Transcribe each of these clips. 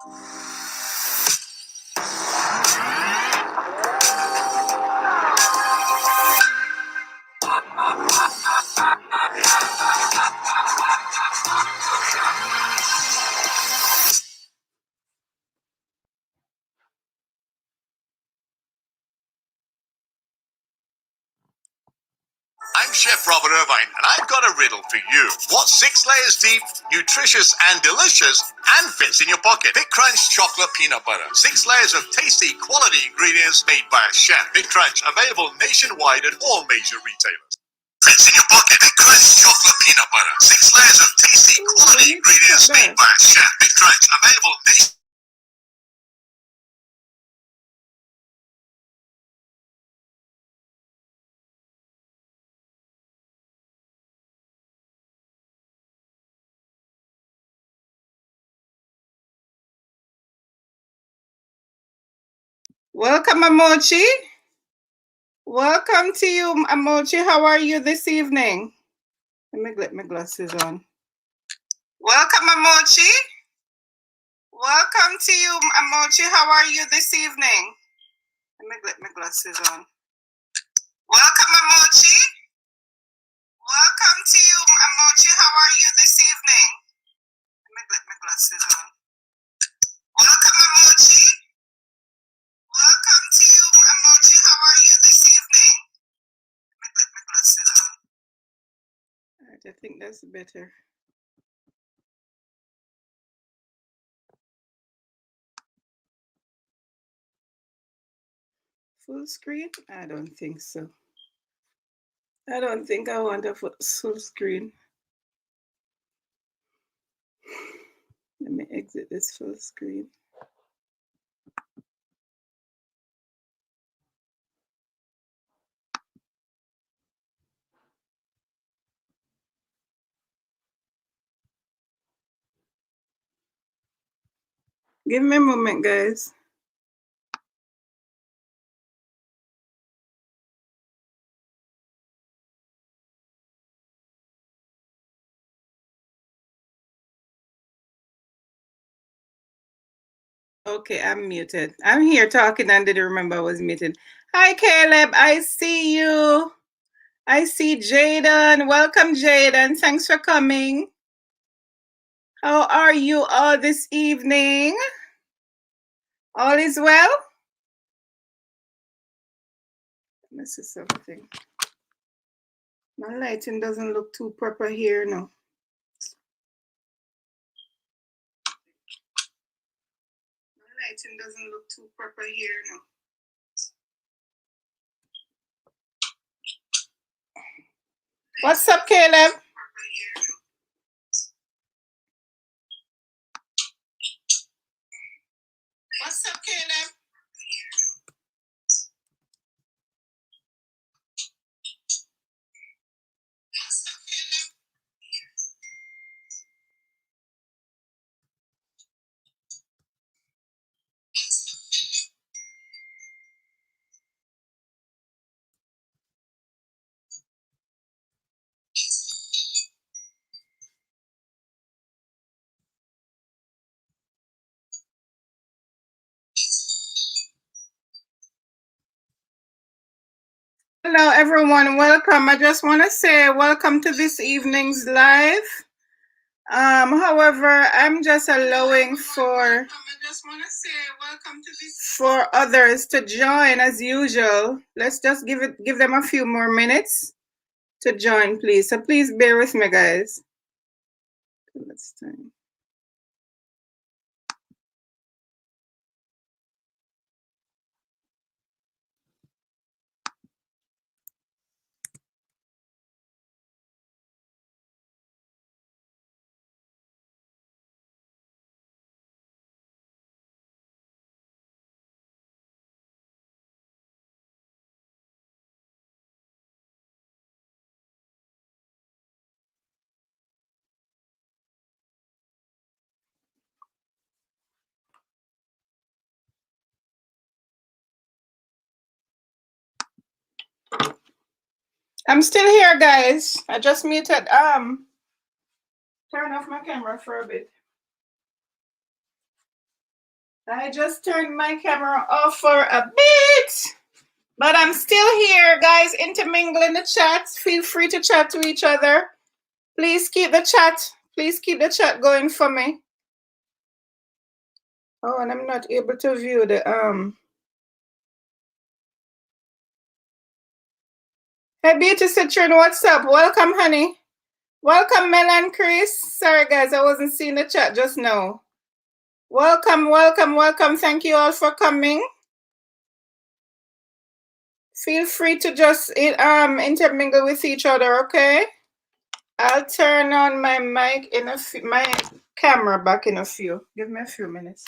I'm Chef Robert Irvine, and I've got a riddle for you. What's 6 layers deep, nutritious and delicious, and fits in your pocket? Big Crunch Chocolate Peanut Butter. 6 layers of tasty, quality ingredients made by a chef. Big Crunch, available nationwide at all major retailers. Fits in your pocket. Big Crunch Chocolate Peanut Butter. 6 layers of tasty, quality ingredients made by a chef. Big Crunch, available nationwide. Welcome, Amochi. Welcome to you, Amochi. How are you this evening? Let me get my glasses on. Welcome, Amochi. Welcome to you, Amochi. How are you this evening? Let me get my glasses on. Welcome, Amochi. Welcome to you, Amochi. How are you this evening? Let me get my glasses on. Welcome, Amochi. Welcome to you, Amochi. How are you this evening? Let me get my glasses on. Alright, I think that's better. Full screen? I don't think so. I don't think I want a full screen. Let me exit this full screen. Give me a moment, guys. Okay, I'm muted. I'm here talking and didn't remember I was muted. Hi, Caleb. I see you. I see Jaden. Welcome, Jaden. Thanks for coming. How are you all this evening? All is well? Let me see something. My lighting doesn't look too proper here now. My lighting doesn't look too proper here now. What's up, Caleb? What's up, Caleb? Hello, everyone. Welcome. I just want to say welcome to this evening's live. However, I'm just allowing for others to join as usual. Let's just give them a few more minutes to join, please. So please bear with me, guys. Let's time. I'm still here, guys. I just muted. Turn off my camera for a bit. I just turned my camera off for a bit, but I'm still here, guys. Intermingle in the chat. Feel free to chat to each other. Please keep the chat. Please keep the chat going for me. Oh, and I'm not able to view the Hey, Beauty Citron, what's up? Welcome, honey. Welcome, Mel and Chris. Sorry, guys, I wasn't seeing the chat just now. Welcome, welcome, welcome. Thank you all for coming. Feel free to just intermingle with each other, okay? I'll turn on my mic in my camera back in a few. Give me a few minutes.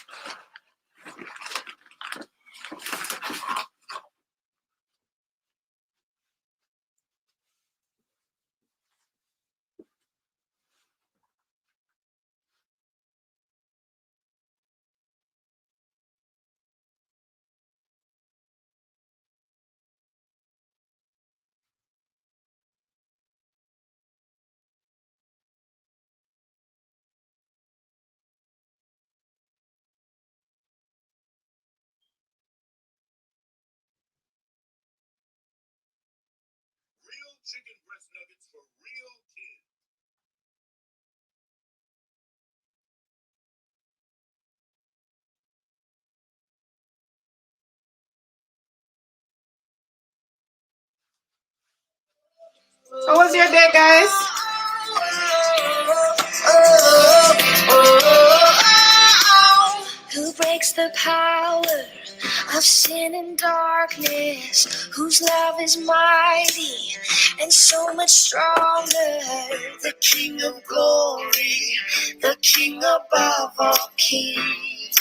Real chicken breast nuggets for real kids. How was your day, guys? Who breaks the power of sin and darkness? Whose love is mighty and so much stronger? The King of glory, the King above all kings.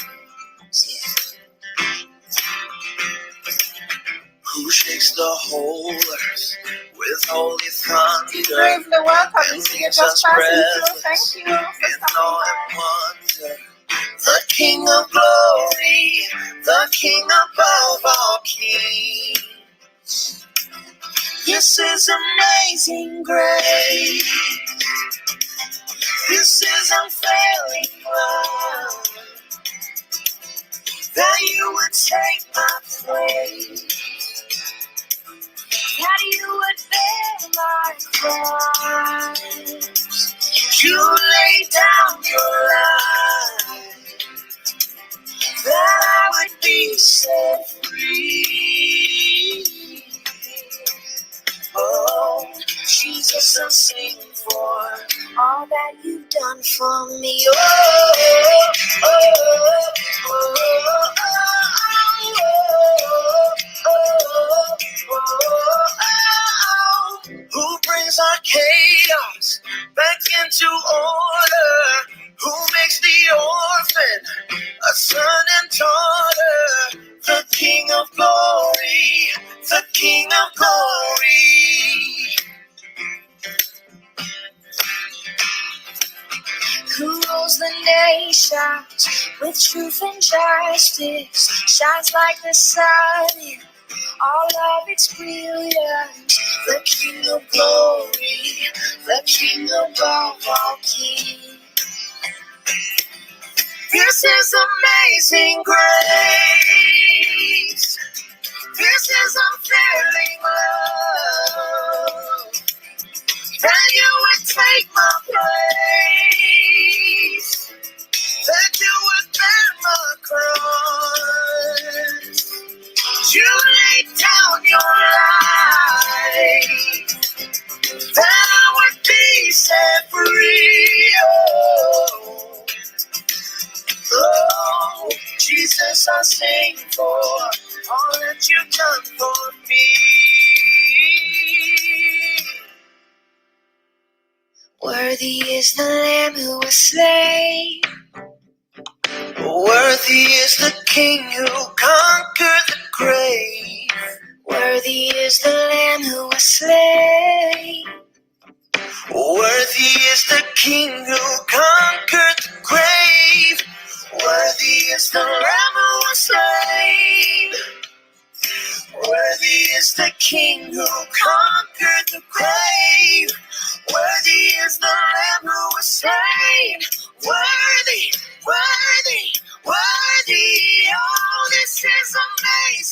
Who shakes the whole earth with holy thunder? Bravely welcome. And You leaves just us passing through. breathless Thank you for in stopping awe by. and wonder. The King of glory, the King above all kings. This is amazing grace. This is unfailing love. That you would take my place. That you would bear my cross. You laid down your life. That I would be set free. Oh, Jesus, I'll sing for all that you've done for me. Oh, oh, oh, who brings our chaos back into order? Who makes the orphan a son and daughter? The King of glory, the King of glory. Who rules the nations with truth and justice, shines like the sun in all of its brilliance. The King of glory, the King above all kings. This is amazing grace. This is unfailing love. That you would take my place. That you would bear my cross. You laid down your life. That I would be set free. Oh, Jesus, I sing for all that you've done for me. Worthy is the Lamb who was slain. Worthy is the King who conquered the grave. Worthy is the Lamb who was slain. Worthy is the King who conquered the grave. Worthy is the Lamb who was slain. Worthy is the King who conquered the grave. Worthy is the Lamb who was slain. Worthy, worthy, worthy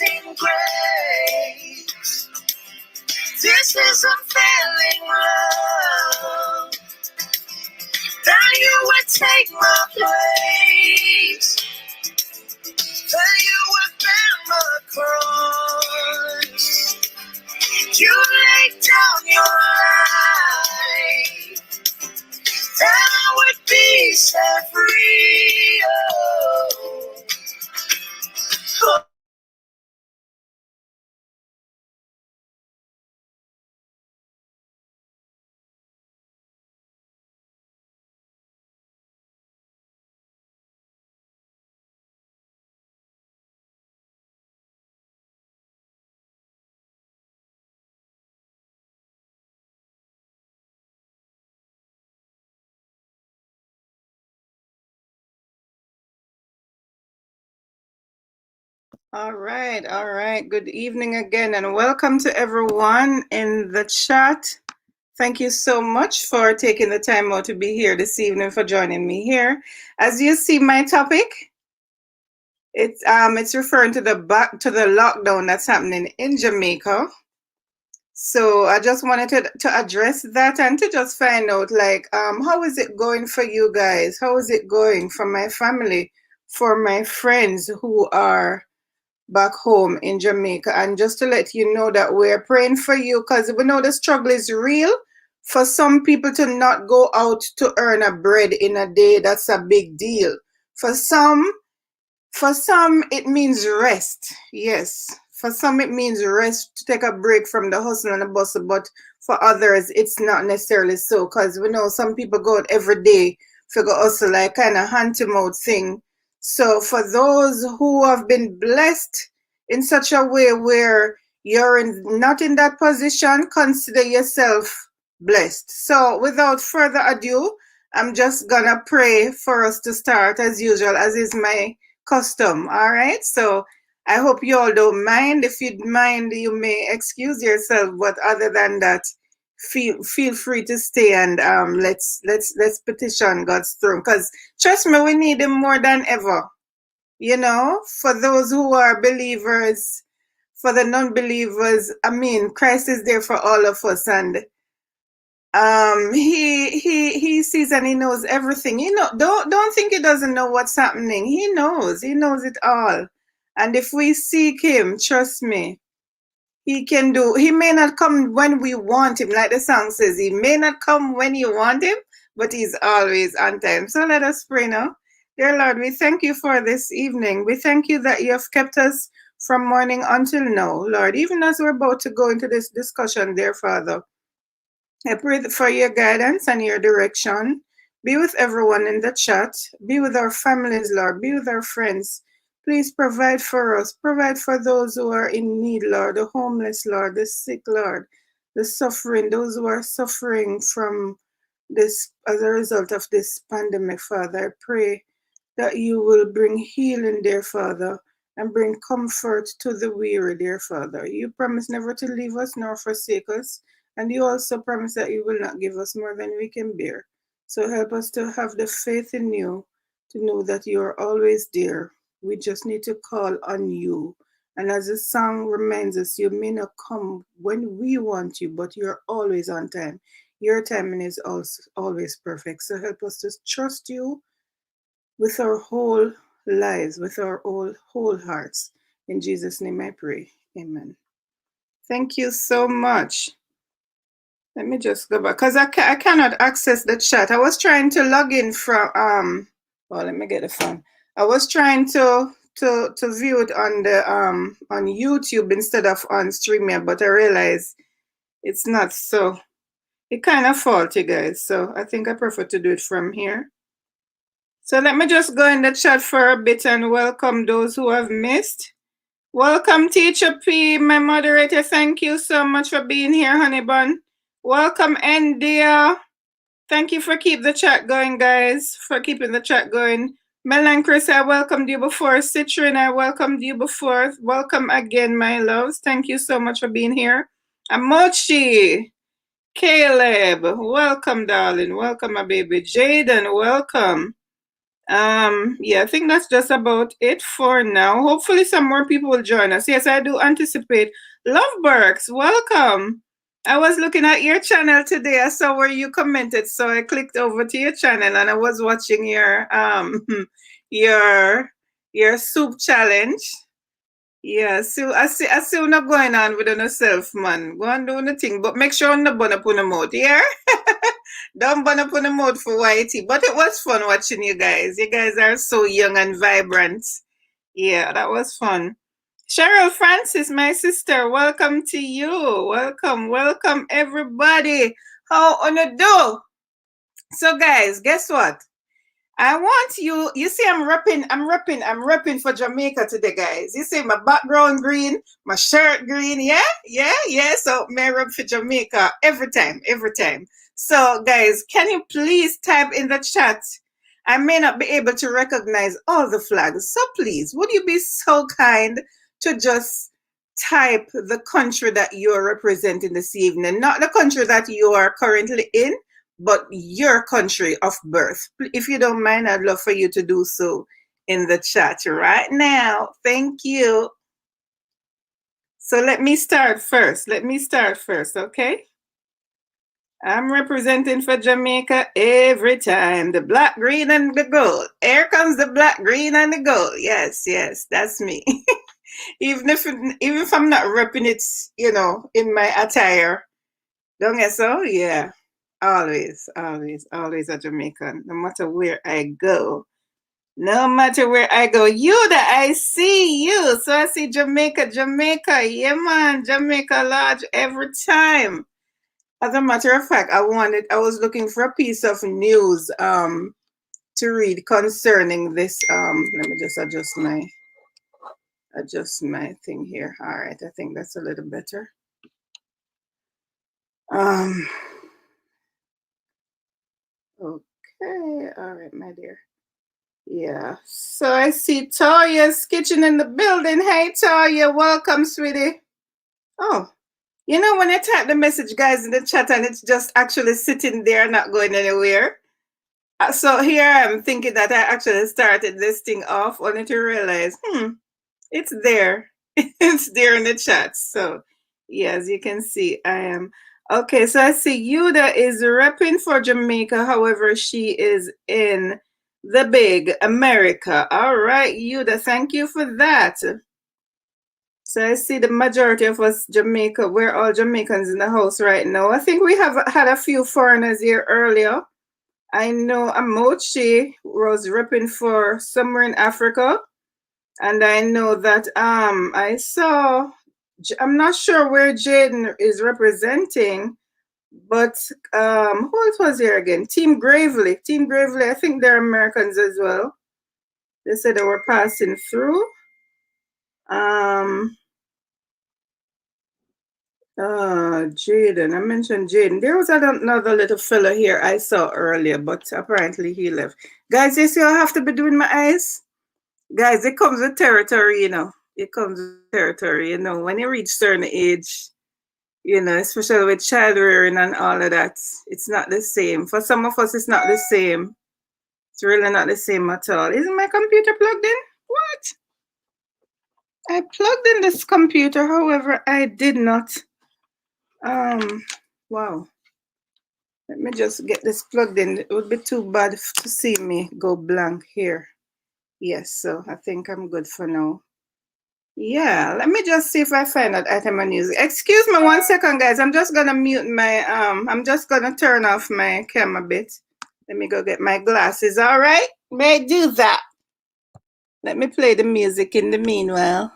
amazing grace. This is unfailing love. That you would take my place. That you would bear my cross. You laid down your life. That I would be set free. Oh. All right, all right. Good evening again, and welcome to everyone in the chat. Thank you so much for taking the time out to be here this evening, for joining me here. As you see, my topic, it's referring to the lockdown that's happening in Jamaica. So I just wanted to address that and to just find out, like, how is it going for you guys? How is it going for my family, for my friends who are back home in Jamaica? And just to let you know that we're praying for you, because we know the struggle is real. For some people to not go out to earn a bread in a day, that's a big deal. For some, it means rest. Yes. For some, it means rest, to take a break from the hustle and the bustle. But for others, it's not necessarily so, because we know some people go out every day, figure hustle, like kind of hand to mouth thing. So for those who have been blessed in such a way where you're not in that position, consider yourself blessed. So without further ado, I'm just gonna pray for us to start as usual, as is my custom. All right, so I hope you all don't mind. If you'd mind, you may excuse yourself, but other than that, feel free to stay, and let's petition God's throne, because trust me, we need him more than ever. You know, for those who are believers, for the non-believers, I mean, Christ is there for all of us, and he sees and he knows everything. You know, don't think he doesn't know what's happening. He knows it all. And if we seek him, trust me, he can do. He may not come when we want him, like the song says. He may not come when you want him, but he's always on time. So let us pray now. Dear Lord, we thank you for this evening. We thank you that you have kept us from morning until now, Lord. Even as we're about to go into this discussion, dear Father, I pray for your guidance and your direction. Be with everyone in the chat. Be with our families, Lord. Be with our friends. Please provide for us. Provide for those who are in need, Lord. The homeless, Lord. The sick, Lord. The suffering. Those who are suffering from this as a result of this pandemic, Father. I pray that you will bring healing, dear Father, and bring comfort to the weary, dear Father. You promise never to leave us nor forsake us. And you also promise that you will not give us more than we can bear. So help us to have the faith in you, to know that you are always there. We just need to call on you. And as the song reminds us, you may not come when we want you, but you're always on time. Your timing is also always perfect. So help us to trust you with our whole lives, with our whole hearts. In Jesus' name I pray. Amen. Thank you so much. Let me just go back, because I cannot access the chat. I was trying to log in from well, let me get the phone. I was trying to view it on the on YouTube instead of on StreamYard, but I realized it's not, so it kind of faulty, guys. So I think I prefer to do it from here. So let me just go in the chat for a bit and welcome those who have missed. Welcome, Teacher P, my moderator. Thank you so much for being here, honey bun. Welcome, India. Thank you for keeping the chat going, guys, for keeping the chat going. Mel and Chris, I welcomed you before. Citrin, I welcomed you before. Welcome again, my loves. Thank you so much for being here. Amochi, Caleb, welcome, darling. Welcome, my baby. Jaden, welcome. Yeah, I think that's just about it for now. Hopefully some more people will join us. Yes, I do anticipate. Lovebergs, welcome. I was looking at your channel today. I saw where you commented, so I clicked over to your channel and I was watching your your your soup challenge. Yeah, so I see not going on with yourself, man. Go and do the thing, but make sure no burn up on the mouth, yeah? Don't burn up on the mouth for Whitey. But it was fun watching you guys. You guys are so young and vibrant. Yeah, that was fun. Cheryl Francis, my sister, welcome to you. Welcome everybody. How on you do? So guys, guess what? I want you. You see, I'm repping for Jamaica today, guys. You see, my background green, my shirt green. Yeah. So, may rep for Jamaica every time. So, guys, can you please type in the chat? I may not be able to recognize all the flags. So, please, would you be so kind to just type the country that you're representing this evening, not the country that you are currently in, but your country of birth. If you don't mind, I'd love for you to do so in the chat right now. Thank you. So let me start first. Okay? I'm representing for Jamaica every time. The black, green, and the gold. Here comes the black, green, and the gold. Yes, that's me. even if I'm not repping it, in my attire. Don't get so? Yeah. Always a Jamaican, no matter where I go. No matter where I go. You that I see you. So I see Jamaica. Yeah, man. Jamaica Lodge every time. As a matter of fact, I was looking for a piece of news to read concerning this. Let me just adjust my thing here. All right, I think that's a little better. Okay, all right, my dear. Yeah. So I see Talia's kitchen in the building. Hey, Talia, welcome, sweetie. Oh, when I type the message, guys, in the chat, and it's just actually sitting there, not going anywhere. So here I'm thinking that I actually started this thing off, only to realize, it's there. It's there in the chat. So, yeah, as you can see, I am. Okay, so I see Yuda is repping for Jamaica. However, she is in the big America. All right, Yuda, thank you for that. So I see the majority of us Jamaica, we're all Jamaicans in the house right now. I think we have had a few foreigners here earlier. I know Amochi was repping for somewhere in Africa. And I know that I saw, I'm not sure where Jaden is representing, but who else was here again? Team Gravely, I think they're Americans as well. They said they were passing through. Jaden, I mentioned Jaden. There was another little fella here I saw earlier, but apparently he left. Guys, you see, I have to be doing my eyes. Guys, it comes with territory, It comes with territory, When you reach certain age, especially with child rearing and all of that, it's not the same. For some of us, it's not the same. It's really not the same at all. Isn't my computer plugged in? What? I plugged in this computer, however, I did not. Wow. Let me just get this plugged in. It would be too bad to see me go blank here. Yes, so I think I'm good for now. Yeah, let me just see if I find that item of news. Excuse me 1 second, guys. I'm just gonna mute my I'm just gonna turn off my camera bit. Let me go get my glasses. All right, may I do that? Let me play the music in the meanwhile.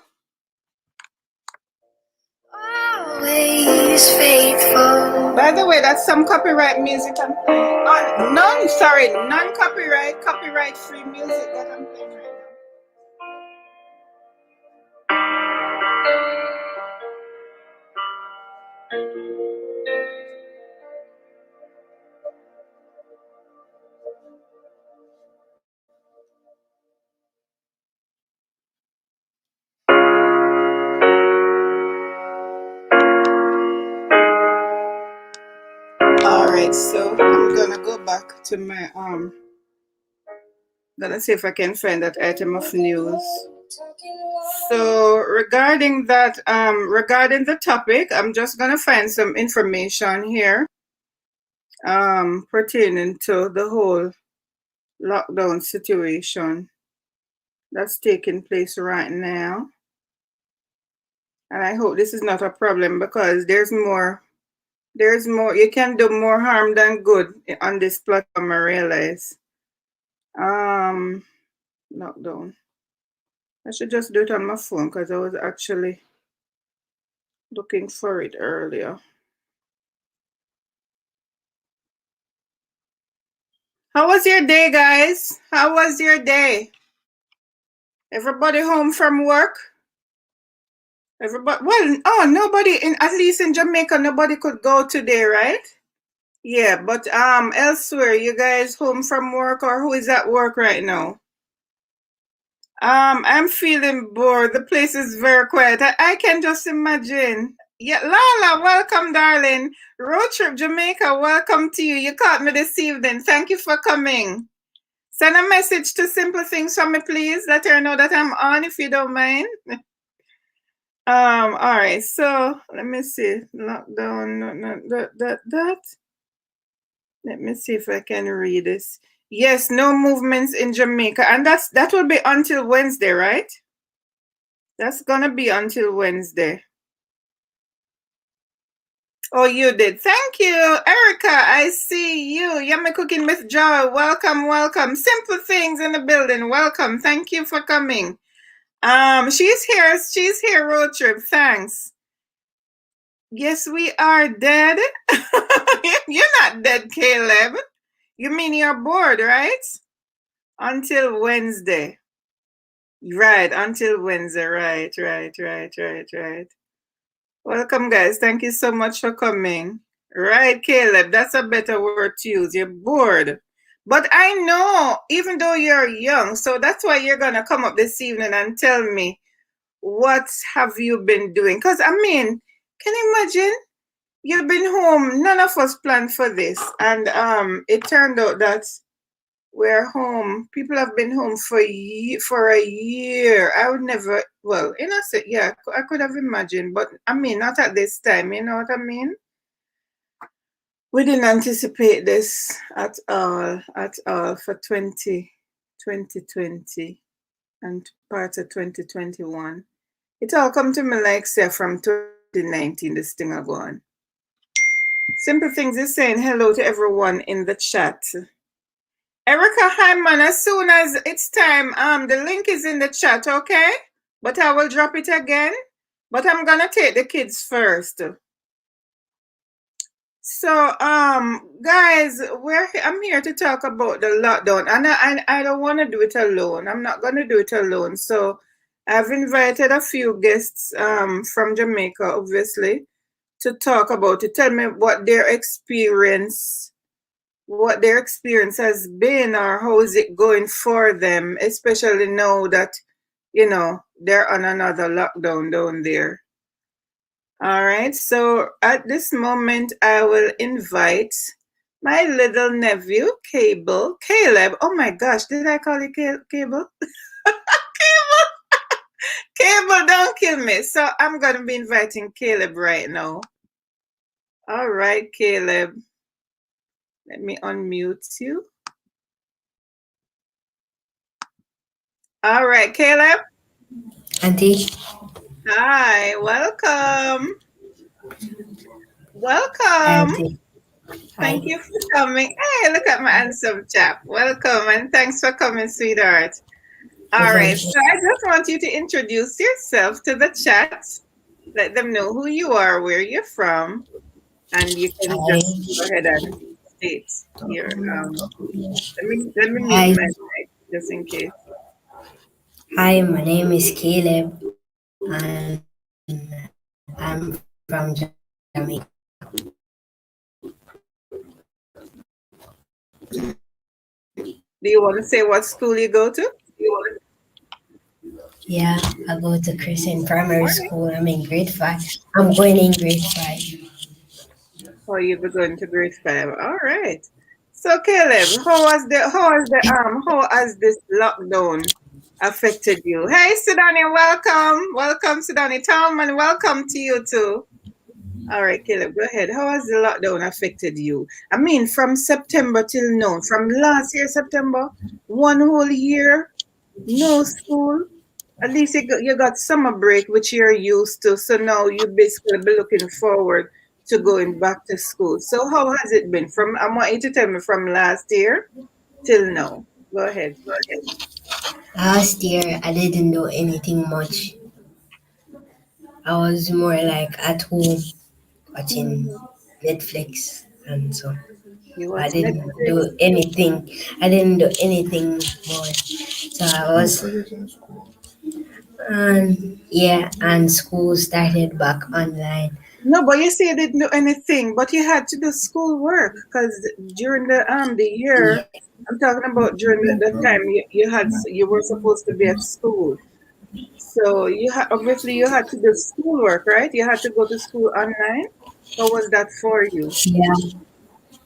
Always faithful. By the way, that's some copyright music I'm playing. Non-copyright, copyright-free music that I'm playing right now. All right, so I'm gonna go back to my Gonna see if I can find that item of news. So regarding the topic, I'm just gonna find some information here pertaining to the whole lockdown situation that's taking place right now. And I hope this is not a problem because you can do more harm than good on this platform, I realize. Lockdown. I should just do it on my phone because I was actually looking for it earlier. How was your day, guys? How was your day? Everybody home from work? Everybody, well, nobody at least in Jamaica, nobody could go today, right? Yeah, but elsewhere, you guys home from work or who is at work right now? I'm feeling bored. The place is very quiet. I can just imagine. Yeah, Lala, welcome, darling. Road trip Jamaica, welcome to you. You caught me this evening. Thank you for coming. Send a message to Simple Things for me, please. Let her know that I'm on, if you don't mind. All right. So let me see. Lockdown. That. Let me see if I can read this. Yes, no movements in Jamaica, and that will be until Wednesday, right? That's gonna be until Wednesday. Oh, you did. Thank you, Erica. I see you. Yummy Cooking with Joy. Welcome, welcome. Simple Things in the building. Welcome. Thank you for coming. She's here. She's here. Road trip. Thanks. Yes, we are dead. You're not dead, Caleb. You mean you're bored, right? Until Wednesday. Right, until Wednesday. Right. Welcome, guys. Thank you so much for coming. Right, Caleb. That's a better word to use. You're bored. But I know, even though you're young, so that's why you're going to come up this evening and tell me what have you been doing. Because, I mean, can you imagine? You've been home. None of us planned for this. And it turned out that we're home. People have been home for a year. I would never, well, yeah, I could have imagined, but I mean, not at this time, you know what I mean? We didn't anticipate this at all for 2020 and part of 2021. It all come to me like, say, from 2019, this thing are gone. Simple Things is saying hello to everyone in the chat. Erica Hyman, as soon as it's time, the link is in the chat, okay? But I will drop it again. But I'm gonna take the kids first. So, guys, I'm here to talk about the lockdown, and I don't want to do it alone. I'm not gonna do it alone. So, I've invited a few guests from Jamaica, obviously, to talk about it. Tell me what their experience has been, or how is it going for them, especially now that, you know, they're on another lockdown down there. All right, so at this moment, I will invite my little nephew, Caleb. Oh my gosh, did I call you Cable? Cable, don't kill me. So I'm going to be inviting Caleb right now. All right, Caleb. Let me unmute you. All right, Caleb. Auntie. Hi, welcome. Welcome. Auntie. Thank you for coming. Hey, look at my handsome chap. Welcome and thanks for coming, sweetheart. All right, so I just want you to introduce yourself to the chat. Let them know who you are, where you're from, and you can just go ahead and state your. Let me mute my mic just in case. Hi, my name is Caleb, and I'm from Jamaica. Do you want to say what school you go to? Yeah, I go to Christian Primary School. I'm in grade 5. I'm going in grade 5. Oh, you'll be going to grade 5. All right. So Caleb, how has this lockdown affected you? Hey Sudani, welcome. Welcome Sudani. Talman, welcome to you too. All right, Caleb, go ahead. How has the lockdown affected you? I mean, from September till now, from last year, September, one whole year, no school. At least you got summer break, which you're used to. So now you basically be looking forward to going back to school. So how has it been? I want you to tell me from last year till now. Go ahead. Last year, I didn't do anything much. I was more like at home watching Mhm. Netflix and so. You I watch didn't Netflix. do anything. I didn't do anything more. So I was, and yeah, and school started back online. No, but you say you didn't do anything, but you had to do school work because during the Yeah, year, I'm talking about during the time you were supposed to be at school. So obviously you had to do school work, right? You had to go to school online. How was that for you? yeah.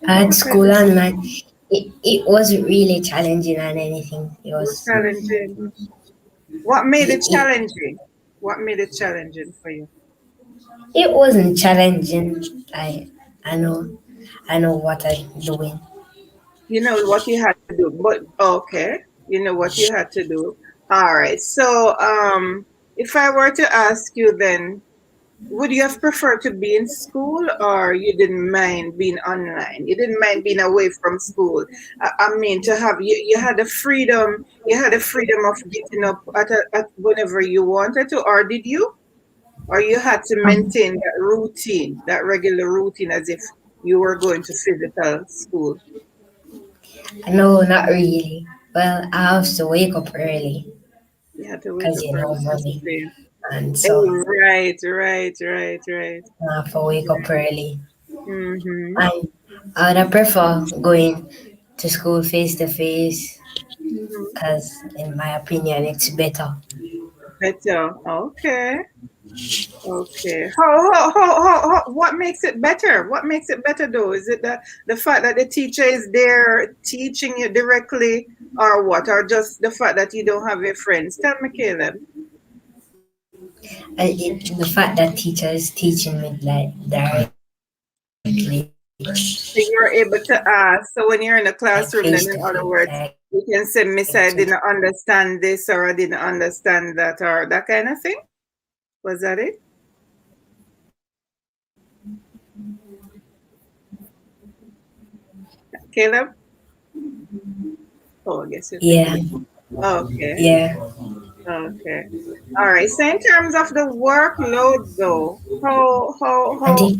I had Okay, school online. It wasn't really challenging and anything. it was challenging. What made it It, challenging? What made it challenging for you? it wasn't challenging. I know what I'm doing. You know what you had to do, but okay, you know what you had to do. All right. So, if I were to ask you then, would you have preferred to be in school or you didn't mind being online? You didn't mind being away from school. I mean, you had the freedom, of getting up at whenever you wanted to, or did you? Or you had to Um, maintain that routine, that regular routine as if you were going to physical school. no, not really. Well, I have to wake up early You had to wake because up you know early. That's the mommy, same. and so Oh, right. I have to wake up early. Mm-hmm. And I would prefer going to school face to face Mm-hmm. because, in my opinion, it's better. Better. Okay. Okay. What makes it better? What makes it better though? Is it the fact that the teacher is there teaching you directly or what? Or just the fact that you don't have your friends? Tell me, Caleb. The fact that teacher is teaching me like directly, So you're able to ask. So when you're in the like face classroom, to then in face, other like words, you can say, Miss, I so. didn't understand this or I didn't understand that or that kind of thing. Was that it? Caleb? Oh, I guess you're Yeah, thinking. Okay. yeah. Okay. All right. So in terms of the workload though, And it,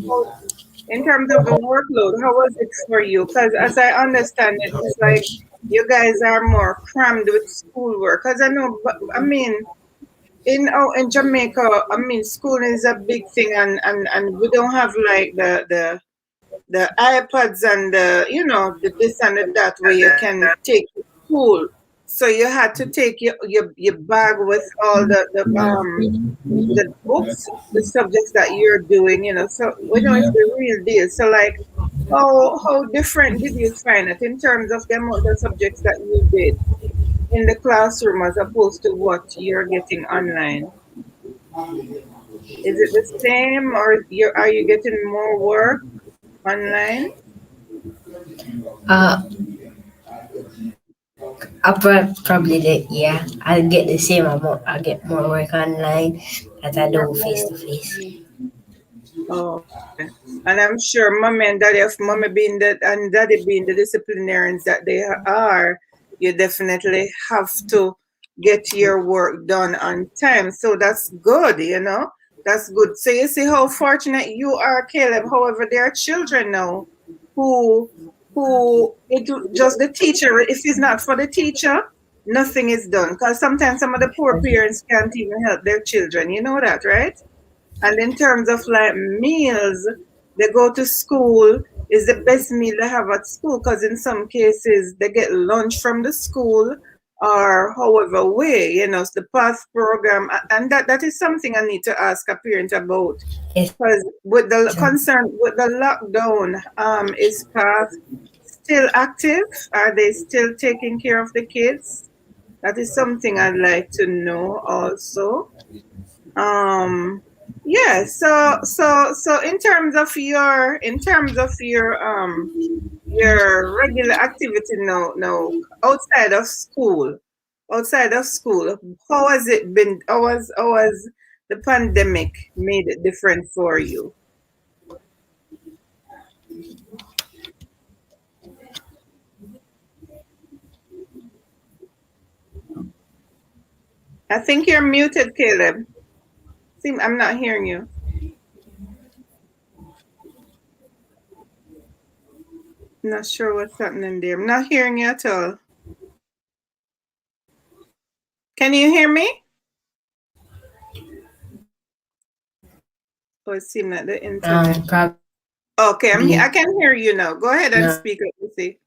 in terms of the workload, how was it for you? Because as I understand it, it's like you guys are more crammed with schoolwork. Because I know, but I mean, in Jamaica, I mean, school is a big thing, and we don't have like the iPads and the this and the that where you can take to school. So you had to take your bag with all the books, the subjects that you're doing, So we know it's the real deal. So like how different did you find it in terms of the amount of subjects that you did in the classroom as opposed to what you're getting online? Is it the same or are you getting more work online? uh, probably yeah. I'll get the same amount. I'll get more work online that I More, do face more to face. Oh, okay. And I'm sure mommy and daddy, if mommy being that and daddy being the disciplinarians that they are, you definitely have to get your work done on time. So that's good. That's good. So you see how fortunate you are, Caleb. However, there are children now who just the teacher. If it's not for the teacher, nothing is done. Because sometimes some of the poor parents can't even help their children. You know that, right? And in terms of like meals, they go to school is the best meal they have at school because in some cases they get lunch from the school or however way, it's the path program. And that is something I need to ask a parent about. Yes, Because with the true. concern with the lockdown, is path still active? Are they still taking care of the kids? That is something I'd like to know also. Yeah, so in terms of your regular activity now outside of school, how has it been? How has the pandemic made it different for you? I think you're muted, Caleb. I'm not hearing you. Not sure what's happening there. I'm not hearing you at all. Can you hear me? Oh, it seemed like the internet. Probably Okay, I'm here. I can hear you now. Go ahead and speak. Let me see.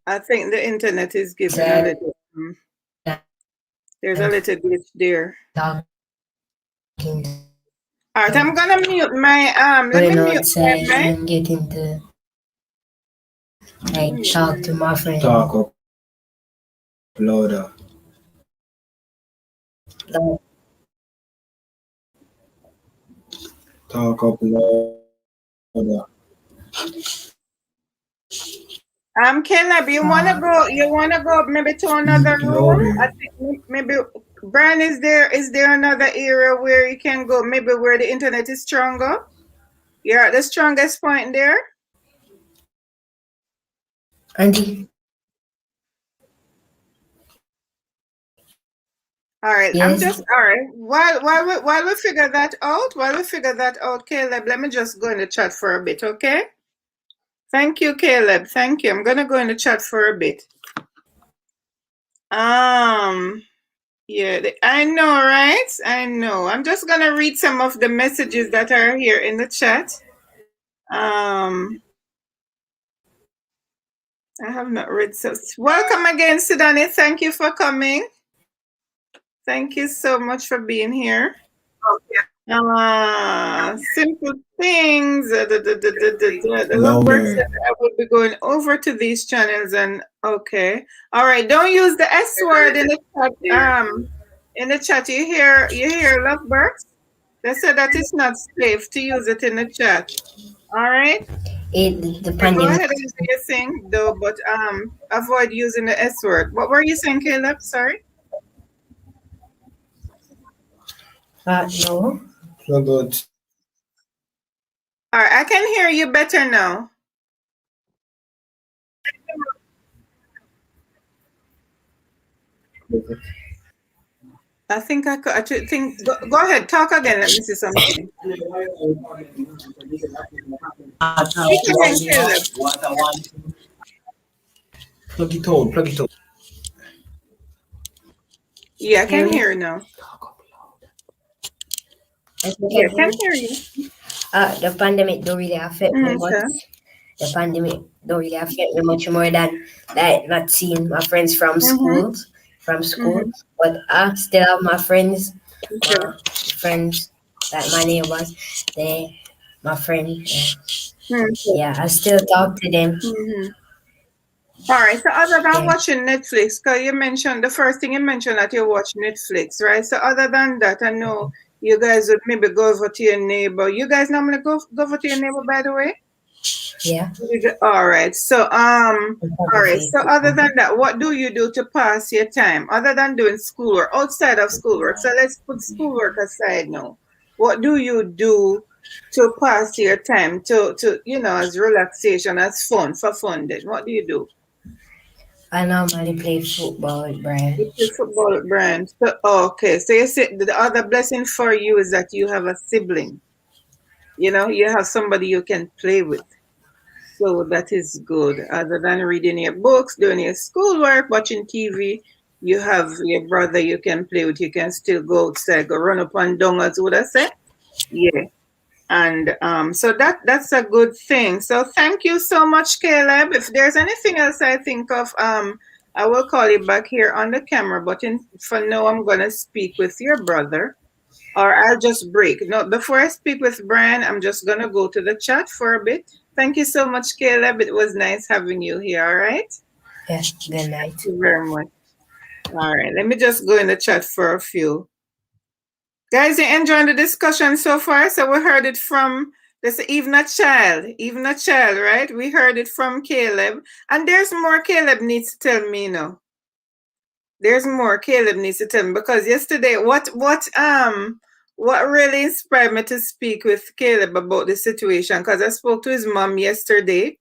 I think the internet is giving a little. There's a little glitch there. All right, I'm gonna mute my let me mute my mic. and get into like talk to my friends. Talk up louder. Talk up louder. Caleb, you wanna go maybe to another room? I think maybe Brian, is there another area where you can go, maybe where the internet is stronger? You're at the strongest point there? Auntie. All right, Yes. all right. While we figure that out, Caleb, let me just go in the chat for a bit, okay? Thank you, Caleb. Thank you. I'm gonna go in the chat for a bit. Yeah, I know, right? I know. I'm just gonna read some of the messages that are here in the chat. I have not read so. Welcome again, Sudani. Thank you for coming. Thank you so much for being here. Simple things. The lovebird said I will be going over to these channels and okay. All right. Don't use the S word in the chat. In the chat, you hear lovebirds? They said that it's not safe to use it in the chat. All right. Go ahead and do your thing, though, but avoid using the S word. What were you saying, Caleb? Sorry. No. No good. All right, I can hear you better now. I think I could. Go ahead, talk again. Let me see something. Plug it out. Yeah, I can hear you now. Yeah, I can hear you. The pandemic don't really affect me much. The pandemic don't really affect me much more than like not seeing my friends from school. But I still have my friends, friends that my neighbors. My friends. Yeah, I still talk to them. All right. So other than watching Netflix, because you mentioned the first thing you mentioned that you watch Netflix, right? So other than that, I know you guys would maybe go over to your neighbor. You guys normally go over to your neighbor, by the way? Yeah. All right. So all right. So other than that, what do you do to pass your time other than doing schoolwork, outside of schoolwork? So let's put schoolwork aside now. What do you do to pass your time to as relaxation, as fun, for fun then? What do you do? I normally play football with Brian. You play football with Brian. So okay. So you say the other blessing for you is that you have a sibling. You have somebody you can play with. So that is good. Other than reading your books, doing your schoolwork, watching TV, you have your brother you can play with. You can still go outside, go run up and down, as would I say. Yeah. And so that's a good thing. So thank you so much, Caleb. If there's anything else I think of, I will call you back here on the camera. But for now, I'm gonna speak with your brother. or I'll just break. No, before I speak with Brian, I'm just going to go to the chat for a bit. Thank you so much, Caleb. It was nice having you here, all right? Yeah, good Thank night. you very much. All right, let me just go in the chat for a few. Guys, you enjoying the discussion so far? So we heard it from this even a child, right? We heard it from Caleb. And there's more Caleb needs to tell me now. There's more Caleb needs to tell me, because yesterday what really inspired me to speak with Caleb about the situation, because I spoke to his mom yesterday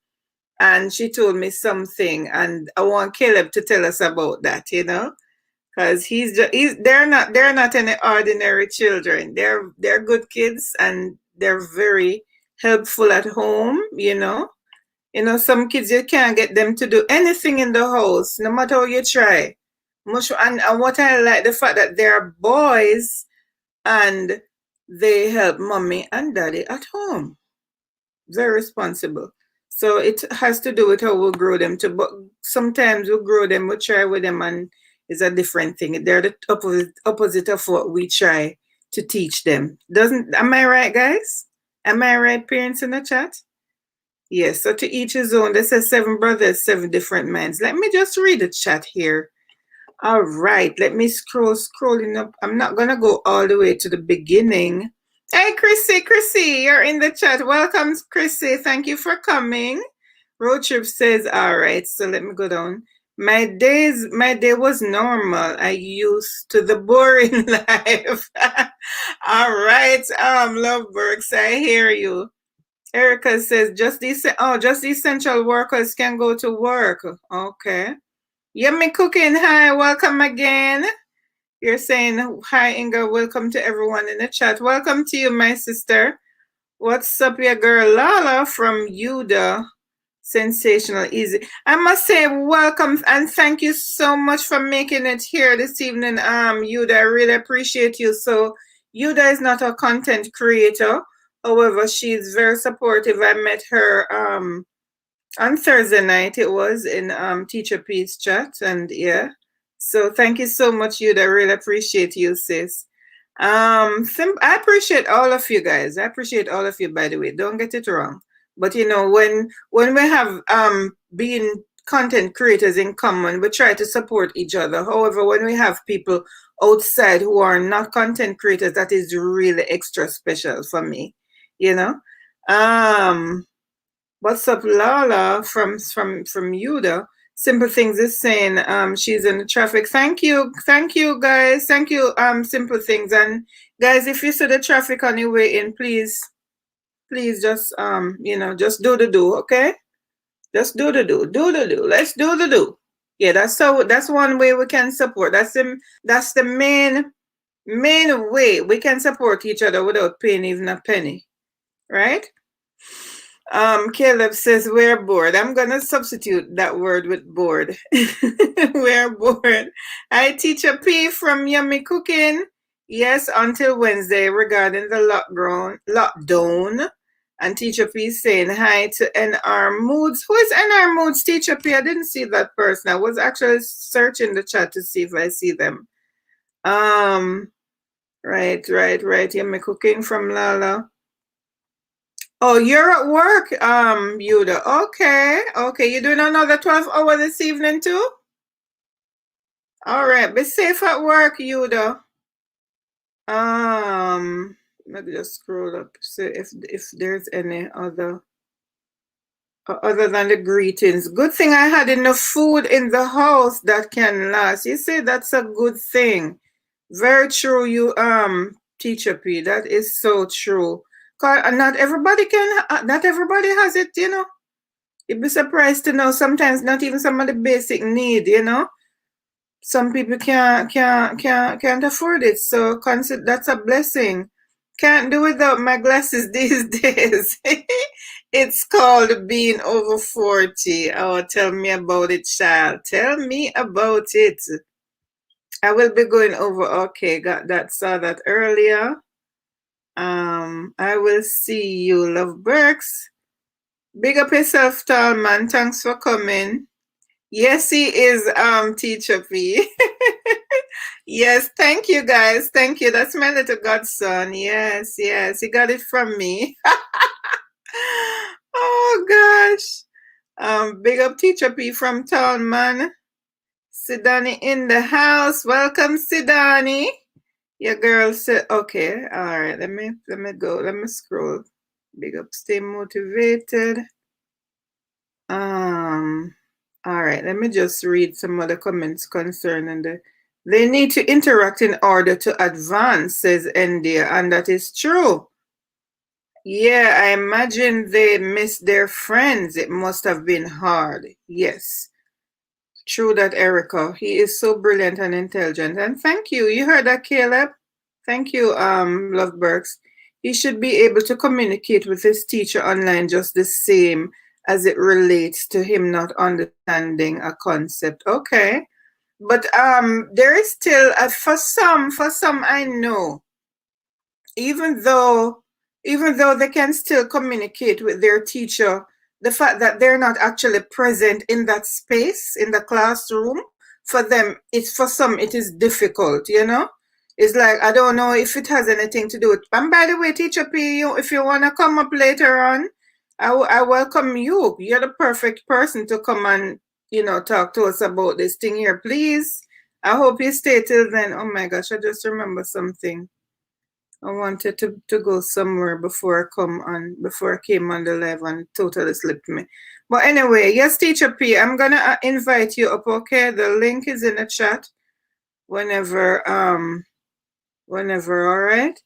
and she told me something, and I want Caleb to tell us about that, you know, because they're not any ordinary children. They're good kids, and they're very helpful at home, you know. You know, some kids, you can't get them to do anything in the house, no matter how you try. And what I like, the fact that they're boys and they help mommy and daddy at home. Very responsible. So it has to do with how we grow them too. But sometimes we grow them, we try with them, and it's a different thing. They're the opposite of what we try to teach them. Am I right, guys? Am I right, parents in the chat? Yes, so to each his own. This says 7 brothers, 7 different minds. Let me just read the chat here. All right, let me scrolling up. I'm not gonna go all the way to the beginning. Hey, Chrissy, you're in the chat. Welcome, Chrissy. Thank you for coming. Road Trip says, all right, so let me go down. My day was normal. I used to the boring life. All right, Loveworks, I hear you. Erica says, just the essential workers can go to work. Okay. Yummy Cooking, hi, welcome again. You're saying, hi, Inga, welcome to everyone in the chat. Welcome to you, my sister. What's up, your girl, Lala from Yuda. Sensational, easy. I must say, welcome, and thank you so much for making it here this evening, Yuda. I really appreciate you. So, Yuda is not a content creator. However, she's very supportive. I met her on Thursday night. It was in Teacher Pete's chat, and yeah. So thank you so much, Yuda. I really appreciate you, sis. I appreciate all of you guys. I appreciate all of you, by the way. Don't get it wrong. But you know, when we have being content creators in common, we try to support each other. However, when we have people outside who are not content creators, that is really extra special for me. You know. What's up, Lala from Yuda? Simple Things is saying she's in the traffic. Thank you, guys. Thank you, Simple Things. And guys, if you see the traffic on your way in, please just just do the do, okay? Just do the do. Let's do the do. Yeah, that's one way we can support. That's the main way we can support each other without paying even a penny, right? Caleb says we're bored. I'm gonna substitute that word with bored. We're bored. I teach a P from Yummy Cooking. Yes, until Wednesday regarding the lockdown. And Teacher P saying hi to NR Moods. Who is NR Moods, Teacher P? I didn't see that person. I was actually searching the chat to see if I see them. Right. Yummy Cooking from Lala. Oh, you're at work, Yuda. Okay. You're doing another 12 hour this evening too? All right. Be safe at work, Yuda. Let me just scroll up, see if there's any other than the greetings. Good thing I had enough food in the house that can last. You say that's a good thing. Very true, you Teacher P. That is so true. Not everybody has it, you know. You'd be surprised to know sometimes not even some of the basic need, you know. Some people can't afford it. So consider that's a blessing. Can't do without my glasses these days. It's called being over 40. Oh, tell me about it, child. Tell me about it. I will be going over. Okay, saw that earlier. I will see you, Love Burks. Big up yourself, tall man. Thanks for coming. Yes, he is, Teacher P. Yes, thank you guys. Thank you. That's my little godson. Yes, yes. He got it from me. Oh gosh. Big up Teacher P from town, man. Sidani in the house. Welcome, Sidani. Your girl said, okay, all right. Let me go. Let me scroll. Big up, stay motivated. All right, let me just read some other comments concerning they need to interact in order to advance, says India, and that is true. Yeah, I imagine they miss their friends. It must have been hard. Yes. True that, Erica. He is so brilliant and intelligent. And thank you. You heard that, Caleb? Thank you, Lovebergs. He should be able to communicate with his teacher online just the same as it relates to him not understanding a concept. Okay. But there is still for some I know, even though they can still communicate with their teacher, the fact that they're not actually present in that space in the classroom, for them, for some it is difficult, you know. It's like, I don't know if it has anything to do with, and by the way, Teacher P, if you want to come up later on, I welcome you. You're the perfect person to come and, you know, talk to us about this thing here, please. I hope you stay till then. Oh my gosh, I just remember something. I wanted to go somewhere before I came on the live, and totally slipped me. But anyway, yes, Teacher P, I'm gonna invite you up, okay? The link is in the chat whenever, all right?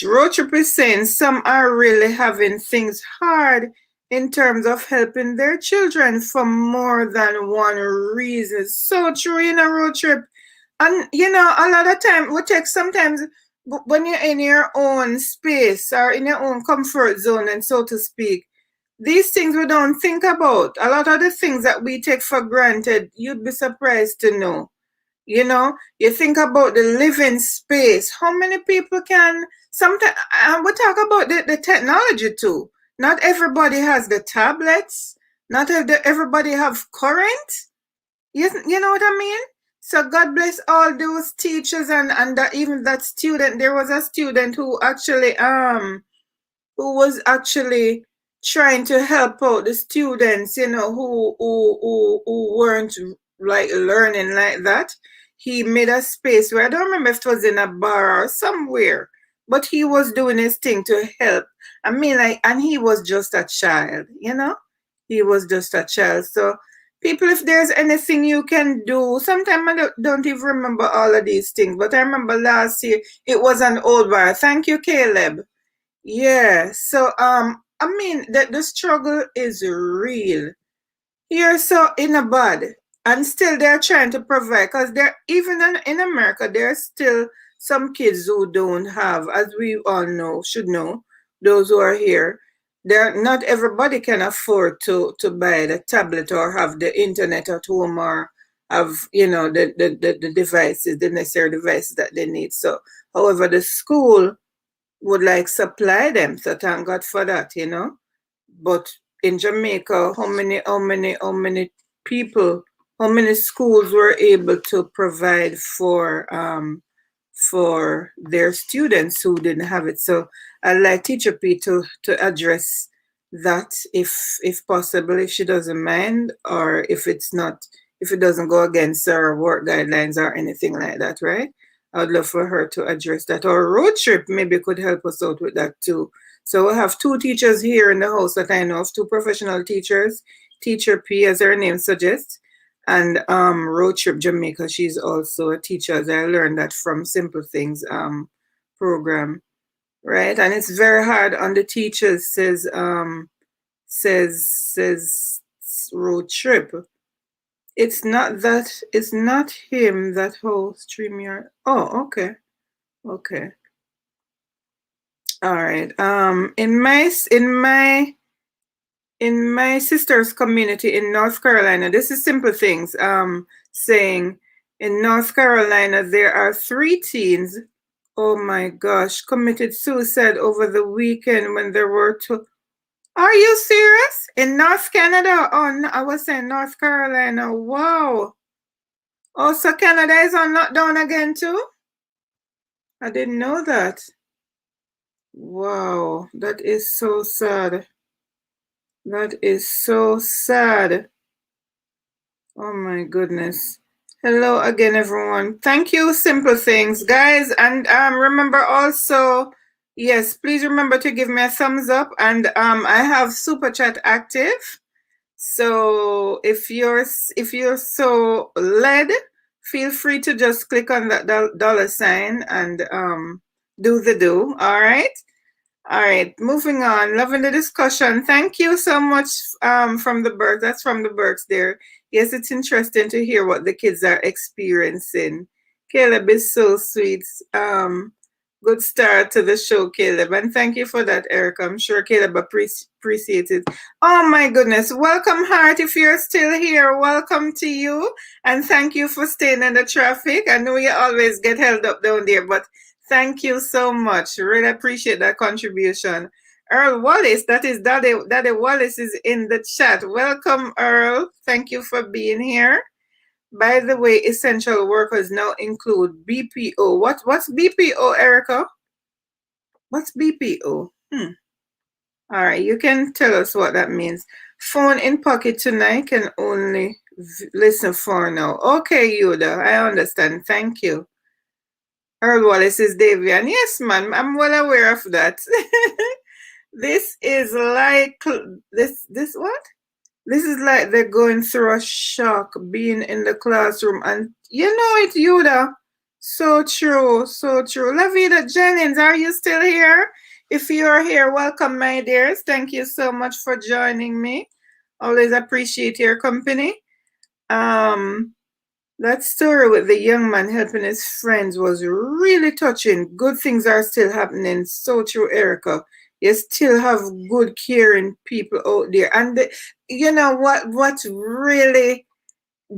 Road Trip is saying some are really having things hard in terms of helping their children for more than one reason. So true, in a Road Trip. And, you know, a lot of time, we take sometimes when you're in your own space or in your own comfort zone, and so to speak, these things we don't think about. A lot of the things that we take for granted, you'd be surprised to know. You know, you think about the living space. How many people can, sometimes, and we talk about the technology too. Not everybody has the tablets. Not everybody have current. You know what I mean? So God bless all those teachers and even that student. There was a student who was actually trying to help out the students, you know, who weren't like learning like that. He made a space where, I don't remember if it was in a bar or somewhere, but he was doing his thing to help. I mean, like, and he was just a child, you know? He was just a child. So people, if there's anything you can do, sometimes I don't even remember all of these things, but I remember last year it was an old bar. Thank you, Caleb. Yeah. So I mean, the struggle is real. You're so in a bad, and still they're trying to provide, because they're, even in America, there's still some kids who don't have, as we all know, should know, those who are here, they're not everybody can afford to buy the tablet or have the internet at home, or have, you know, the devices, the necessary devices that they need. So however, the school would like supply them, so thank God for that, you know. But in Jamaica, how many people, how many schools were able to provide for their students who didn't have it? So I'd like Teacher P to address that, if possible, if she doesn't mind, or if it doesn't go against our work guidelines or anything like that, right? I would love for her to address that. Or Road Trip maybe could help us out with that too. So we have two teachers here in the house that I know of, two professional teachers, Teacher P, as her name suggests, and Road Trip Jamaica. She's also a teacher, as I learned that from Simple Things program, right? And it's very hard on the teachers, says Road Trip. It's not him that whole StreamYard. Oh, okay. Okay. All right. In my sister's community in North Carolina, this is Simple Things, saying in North Carolina there are 3 teens, oh my gosh, committed suicide over the weekend when there were 2. Are you serious? In North Canada? Oh, no, I was saying North Carolina. Wow. Oh, so Canada is on lockdown again too? I didn't know that. Wow, that is so sad. That is so sad. Oh my goodness. Hello again, everyone. Thank you, Simple Things, guys. And remember also, yes, please remember to give me a thumbs up. And I have Super Chat active. So if you're so led, feel free to just click on that dollar sign and do the do. All right. All right, moving on. Loving the discussion. Thank you so much from the Berks. That's from the Berks there. Yes, it's interesting to hear what the kids are experiencing. Caleb is so sweet. Good start to the show, Caleb. And thank you for that, Erica. I'm sure Caleb appreciates it. Oh my goodness. Welcome, Hart. If you're still here, welcome to you. And thank you for staying in the traffic. I know you always get held up down there, but thank you so much. Really appreciate that contribution. Earl Wallace, that is Daddy Wallace is in the chat. Welcome, Earl. Thank you for being here. By the way, essential workers now include BPO. What's BPO, Erica? What's BPO? All right, you can tell us what that means. Phone in pocket tonight can only listen for now. Okay, Yuda, I understand. Thank you. Earl Wallace is Davian. Yes, man, I'm well aware of that. This is like this what? This is like they're going through a shock being in the classroom, and you know it, Yuda. So true, so true. Lavida Jennings, are you still here? If you are here, welcome, my dears. Thank you so much for joining me. Always appreciate your company. That story with the young man helping his friends was really touching. Good things are still happening. So true, Erica. You still have good, caring people out there. And you know what really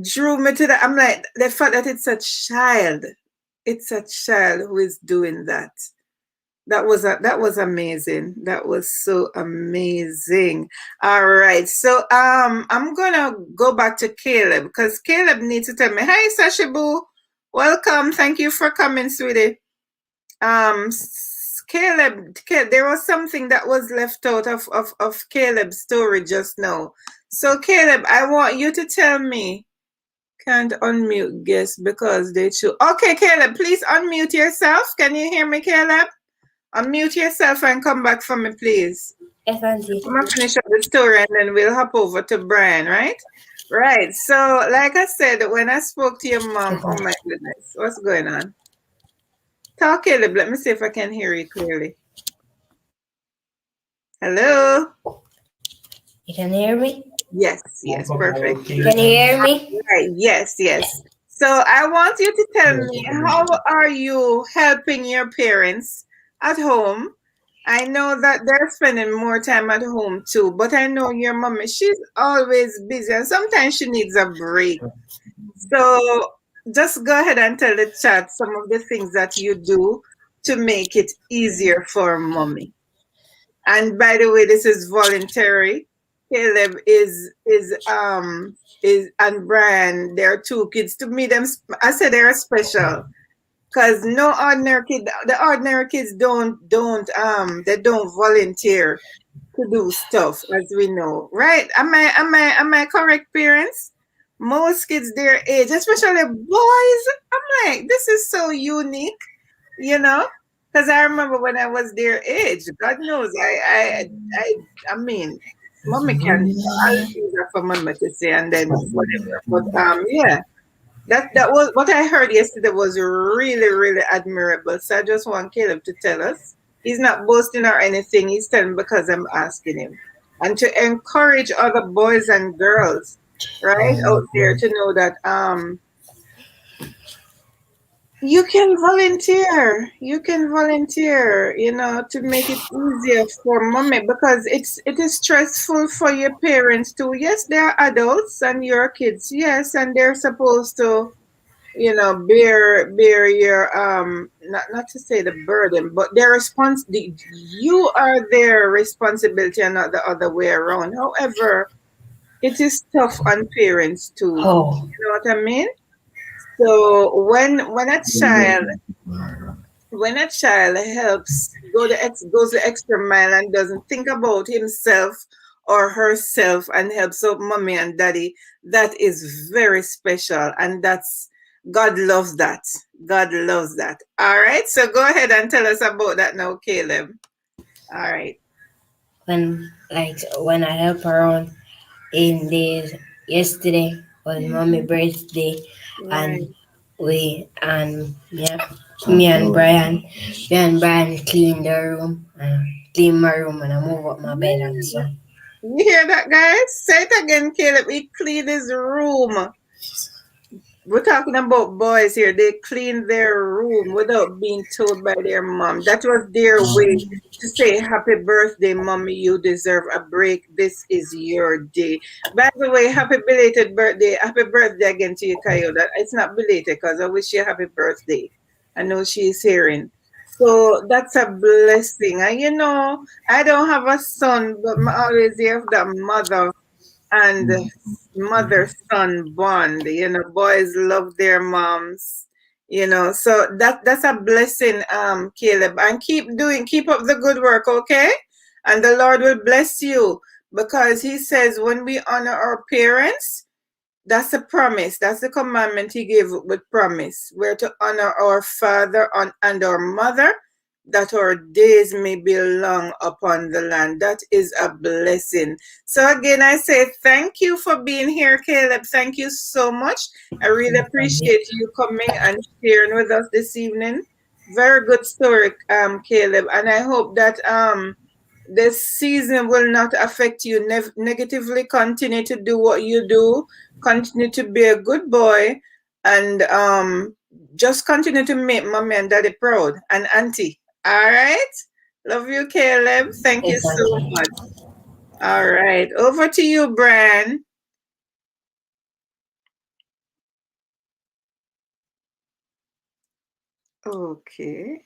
drew me to that? I'm like, the fact that it's a child. It's a child who is doing that. That was amazing. That was so amazing. All right. So I'm gonna go back to Caleb because Caleb needs to tell me, hi Sashibu, welcome. Thank you for coming, sweetie. Caleb, there was something that was left out of Caleb's story just now. So Caleb, I want you to tell me. Can't unmute guests because they should. Okay, Caleb, please unmute yourself. Can you hear me, Caleb? Unmute yourself and come back for me, please. Yes, Auntie. I'm going to finish up the story and then we'll hop over to Brian, right? Right. So, like I said, when I spoke to your mom, oh my goodness, what's going on? Talk, Caleb. Let me see if I can hear you clearly. Hello? You can hear me? Yes, perfect. Can you hear me? Right. Yes. So, I want you to tell me, how are you helping your parents at home? I know that they're spending more time at home too, but I know your mommy, she's always busy and sometimes she needs a break. So just go ahead and tell the chat some of the things that you do to make it easier for mommy. And by the way, this is voluntary. Caleb is and Brian, they're two kids. To me, them I said they're special. Because no ordinary kid, the ordinary kids don't volunteer to do stuff, as we know, right? Am I correct, parents? Most kids their age, especially boys, I'm like, this is so unique, you know. Because I remember when I was their age, God knows, I mean, mommy can, I'll use that for mama to say, and then whatever. But yeah. That was what I heard yesterday was really, really admirable. So I just want Caleb to tell us. He's not boasting or anything. He's telling because I'm asking him. And to encourage other boys and girls, right, out there to know that you can volunteer. You can volunteer, you know, to make it easier for mommy because it is stressful for your parents too. Yes, they're adults and your kids, yes, and they're supposed to, you know, bear your not to say the burden, but their you are their responsibility and not the other way around. However, it is tough on parents too. You know what I mean? So when a child helps goes the extra mile and doesn't think about himself or herself and helps out mommy and daddy, that is very special, and that's God loves that. God loves that. All right, so go ahead and tell us about that now, Caleb. All right. When I help around in the yesterday was mommy birthday, Right. and we and yeah, me and Brian clean the room, clean my room, and I move up my bed and so. You hear that, guys? Say it again, Caleb. He cleaned his room. We're talking about boys here. They clean their room without being told by their mom. That was their way to say, Happy birthday, mommy. You deserve a break. This is your day. By the way, happy belated birthday. Happy birthday again to you, Kayode. It's not belated because I wish you a happy birthday. I know she's hearing. So that's a blessing. And I don't have a son, but I always have that mother and mother son bond. Boys love their moms. So that's a blessing, Caleb. And keep up the good work, okay? And the Lord will bless you, because He says when we honor our parents, that's a promise. That's the commandment He gave with promise. We're to honor our father and our mother, that our days may be long upon the land. That is a blessing. So again, I say thank you for being here, Caleb. Thank you so much. I really appreciate you coming and sharing with us this evening. Very good story, Caleb. And I hope that this season will not affect you negatively. Continue to do what you do. Continue to be a good boy, and just continue to make mommy and daddy proud, and auntie. All right. Love you, Caleb. Thank you Yes, so Auntie. much. All right. Over to you, Bran. Okay.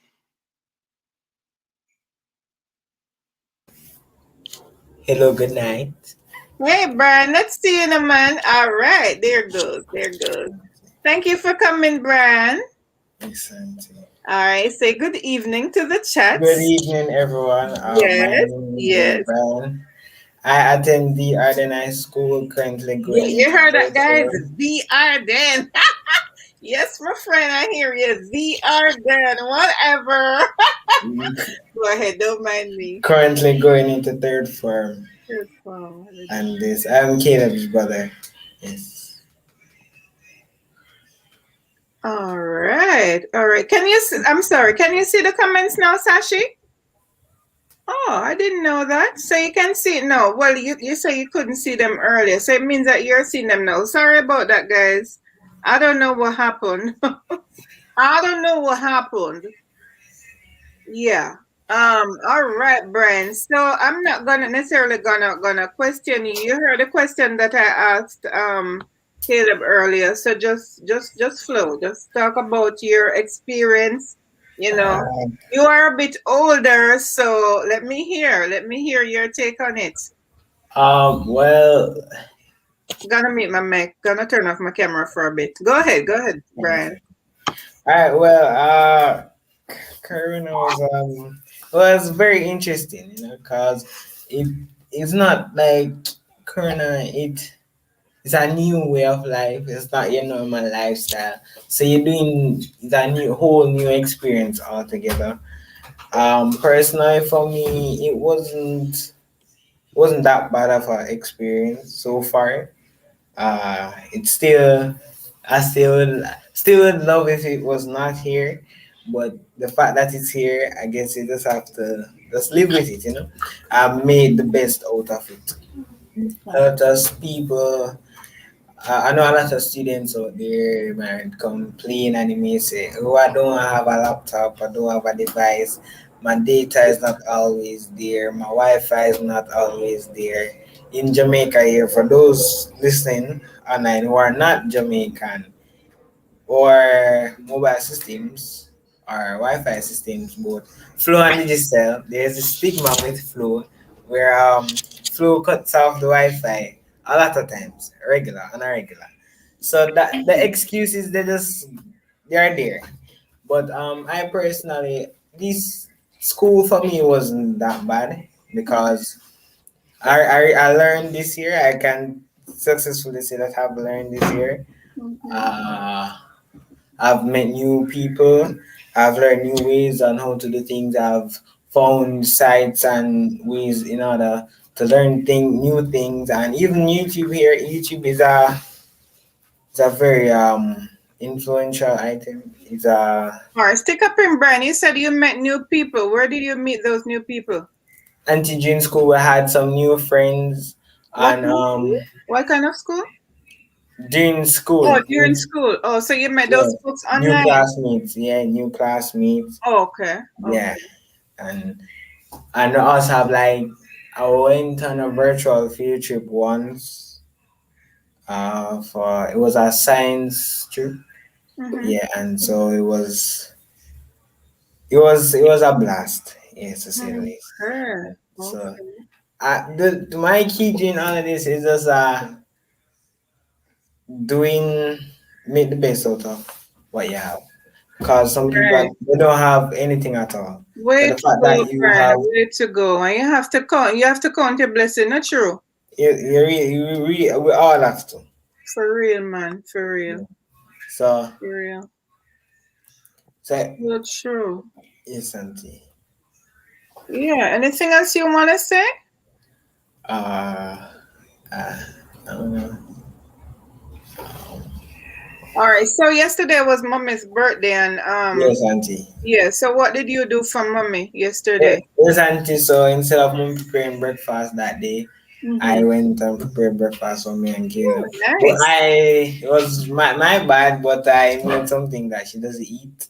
Hello, good night. Hey, Bran. Let's see you in a man. All right. There goes. There goes. Thank you for coming, Bran. Excellent. All right. Say good evening to the Good chats. evening, everyone. My Yes. name is Yes. Brian. I attend the Ardenai School, currently going You into heard that, third guys? form. VR then. Yes, my friend, I hear you. VR then. Whatever. Go ahead. Don't mind me. Currently going into third form, Yes, wow. and this I'm Caleb's brother. Yes. All right. All right. I'm sorry. Can you see the comments now, Sashi? Oh, I didn't know that. So you can see it now. Well, you say you couldn't see them earlier. So it means that you're seeing them now. Sorry about that, guys. I don't know what happened. I don't know what happened. Yeah. All right, Brian. So I'm not gonna necessarily gonna question you. You heard the question that I asked Caleb earlier. So just flow. Just talk about your experience. You know, you are a bit older, so let me hear your take on it. Well, Gonna mute my mic. Gonna turn off my camera for a bit. Go ahead, Brian. all right. Well, Corona was very interesting, because it it's not like Corona. It's a new way of life. It's not your normal lifestyle. So you're doing it's a whole new experience altogether. Personally for me, it wasn't that bad of an experience so far. It's still I still would love if it was not here, but the fact that it's here, I guess you just have to just live with it. I made the best out of it. A lot of people, I know a lot of students out there might complain and they may say, "Oh, I don't have a laptop, I don't have a device, my data is not always there, my Wi-Fi is not always there." In Jamaica here, for those listening online who are not Jamaican, or mobile systems or Wi-Fi systems, both Flow and Digicel, there's a stigma with Flow where Flow cuts off the Wi-Fi a lot of times, regular on a regular. So that the excuses they're there. But I personally, this school for me wasn't that bad because I learned this year. I can successfully say that I've learned this year. Mhm. Uh, I've met new people. I've learned new ways on how to do things. I've found sites and ways in order to learn new things. And even YouTube here, YouTube is a very influential item. It's a All right, stick up in Brian. You said you met new people. Where did you meet those new people? anti-gene school. We had some new friends, What and kind of school? What kind of school? during Oh, school, during school. Oh, so you met yeah, those folks new online. classmates. Yeah, new classmates. Oh, okay. Yeah, Okay. and I also have like I went on a virtual field trip once. For it was a science trip. Mm-hmm. Yeah, and so it was a blast. Yes, to say the least. Okay. So Okay. my key gene on this is just doing make the best out of what you have. Because some Right. people they don't have anything at all. So Way the to fact go, that you Brian. have Way to go. And you have to count. You have to count your blessing. Not true. we all have to. For real, man. For Yeah. real. So For real. so So true. yes, auntie. Yeah. Anything else you want to say? Uh, uh, I don't know. All right. So yesterday was mommy's birthday, and Yes, auntie. yeah. So what did you do for mommy Yes, yesterday? yes, auntie. So instead of me preparing breakfast that day, I Mm-hmm. went and prepared breakfast for me and Oh, Caleb. But nice. it was my bad, but I made something that she doesn't eat.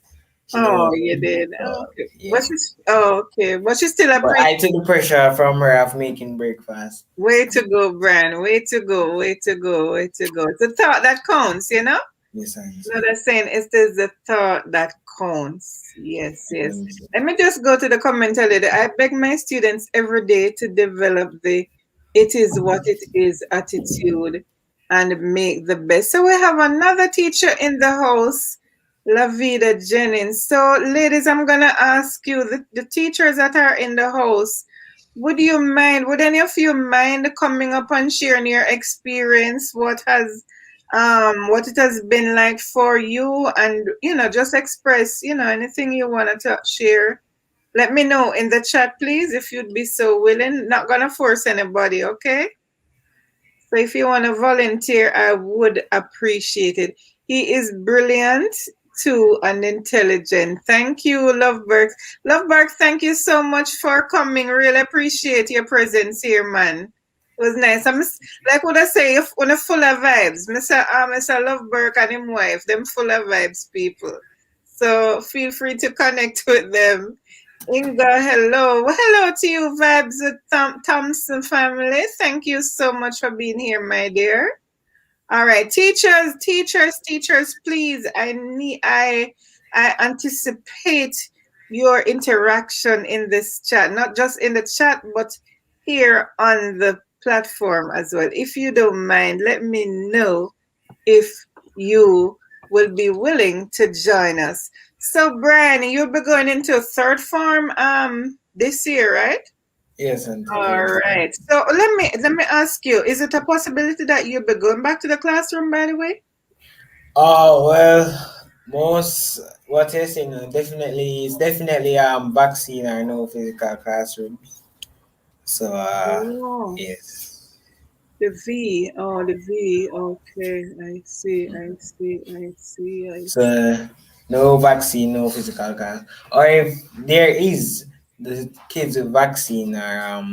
She Oh, don't. you did. So Okay. But yeah. she's oh, okay. But she still But appreciate. I took the pressure from her of making breakfast. Way to go, Brian. Way to go. Way to go. Way to go. It's the thought that counts, you know? Yes, auntie. Another saying is there's the thought that counts. Yes, yes. Thank you. Let me just go to the comment a little. I beg my students every day to develop the it is what it is attitude and make the best. So we have another teacher in the house, Lavida Jennings. So, ladies, I'm gonna ask you the teachers that are in the house. Would any of you mind coming up and sharing your experience? What it has been like for you, and just express anything you want to share. Let me know in the chat, please, if you'd be so willing. Not gonna force anybody, okay? So if you want to volunteer, I would appreciate it. He is brilliant too and intelligent. Thank you, Loveberg. Loveberg, thank you so much for coming. Really appreciate your presence here, man. It was nice. Like what I say, if when full of vibes. Mr. Loveberg and him wife, them full of vibes people. So feel free to connect with them. Inga, hello. Well, hello to you, Vibes Thompson family. Thank you so much for being here, my dear. All right, teachers, please. I anticipate your interaction in this chat, not just in the chat, but here on the platform as well. If you don't mind, let me know if you will be willing to join us. So, Brian, you'll be going into third form this year, right? Yes, auntie. All Yes. right. So let me ask you: is it a possibility that you'll be going back to the classroom? By the way. Oh well, most what you're saying definitely is definitely vaccine or no physical classroom. So Oh, yes. the V. Oh, the V. Okay, I see. I see. I see. I So see. no vaccine, no physical class. Or if there is the kids with vaccine are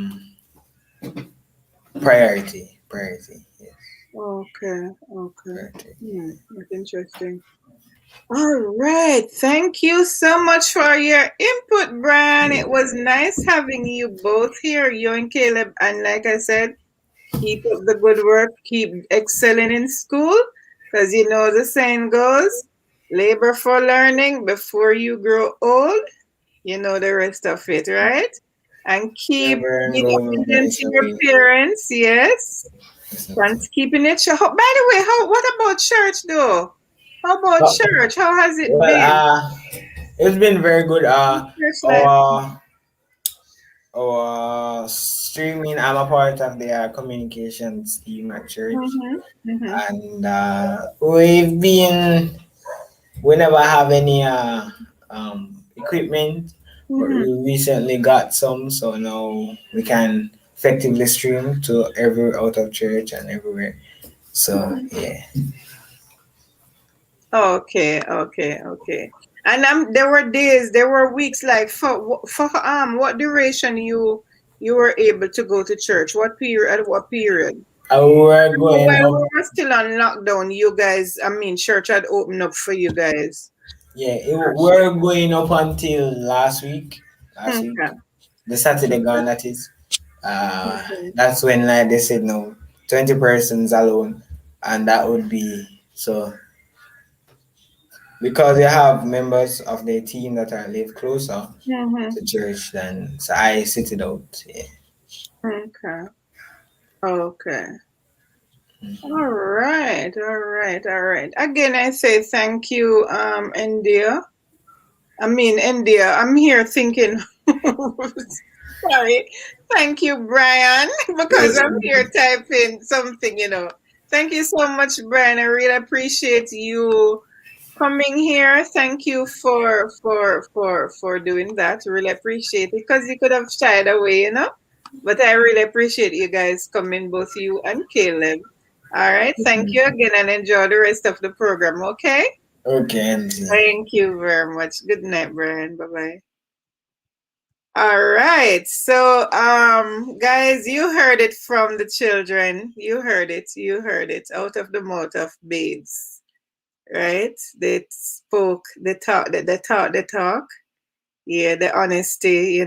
priority. Yes, Okay. Okay. priority. That's interesting. All right. Thank you so much for your input, Brian. It was nice having you both here, you and Caleb. And like I said, keep up the good work, keep excelling in school, because the saying goes, labor for learning before you grow old. You know the rest of it, right? And keep Never being go obedient is to your away. parents, yes. Thanks keeping it short. By the way, what about church though? How about church? How has it been? It's been very good. Church life. Our streaming. I'm a part of the communications team at church, and we never have any equipment, but we recently got some, so now we can effectively stream to every out of church and everywhere. So yeah. Okay. And there were weeks like for what duration you were able to go to church? What period? At what period? We're While going up. we were still on lockdown, you guys, I mean, church had opened up for you guys. Yeah, we're going up until last week. Okay. The Saturday gone. That is. Okay. That's when like they said no, 20 persons alone, and that would be so because they have members of their team that are live closer to church than so I sit it out. Yeah. Okay. Okay. All right. Again, I say thank you, India. I'm here thinking. Sorry. Thank you, Brian, because I'm here typing something. Thank you so much, Brian. I really appreciate you coming here. Thank you for doing that. Really appreciate it because you could have shied away. But I really appreciate you guys coming, both you and Caleb. All right. Thank you again and enjoy the rest of the program. Okay. Okay, Angie. Thank you very much. Good night, Brian. Bye bye. All right. So, guys, you heard it from the children. You heard it. Out of the mouth of babes. Right? They spoke, they talk. Yeah, the honesty.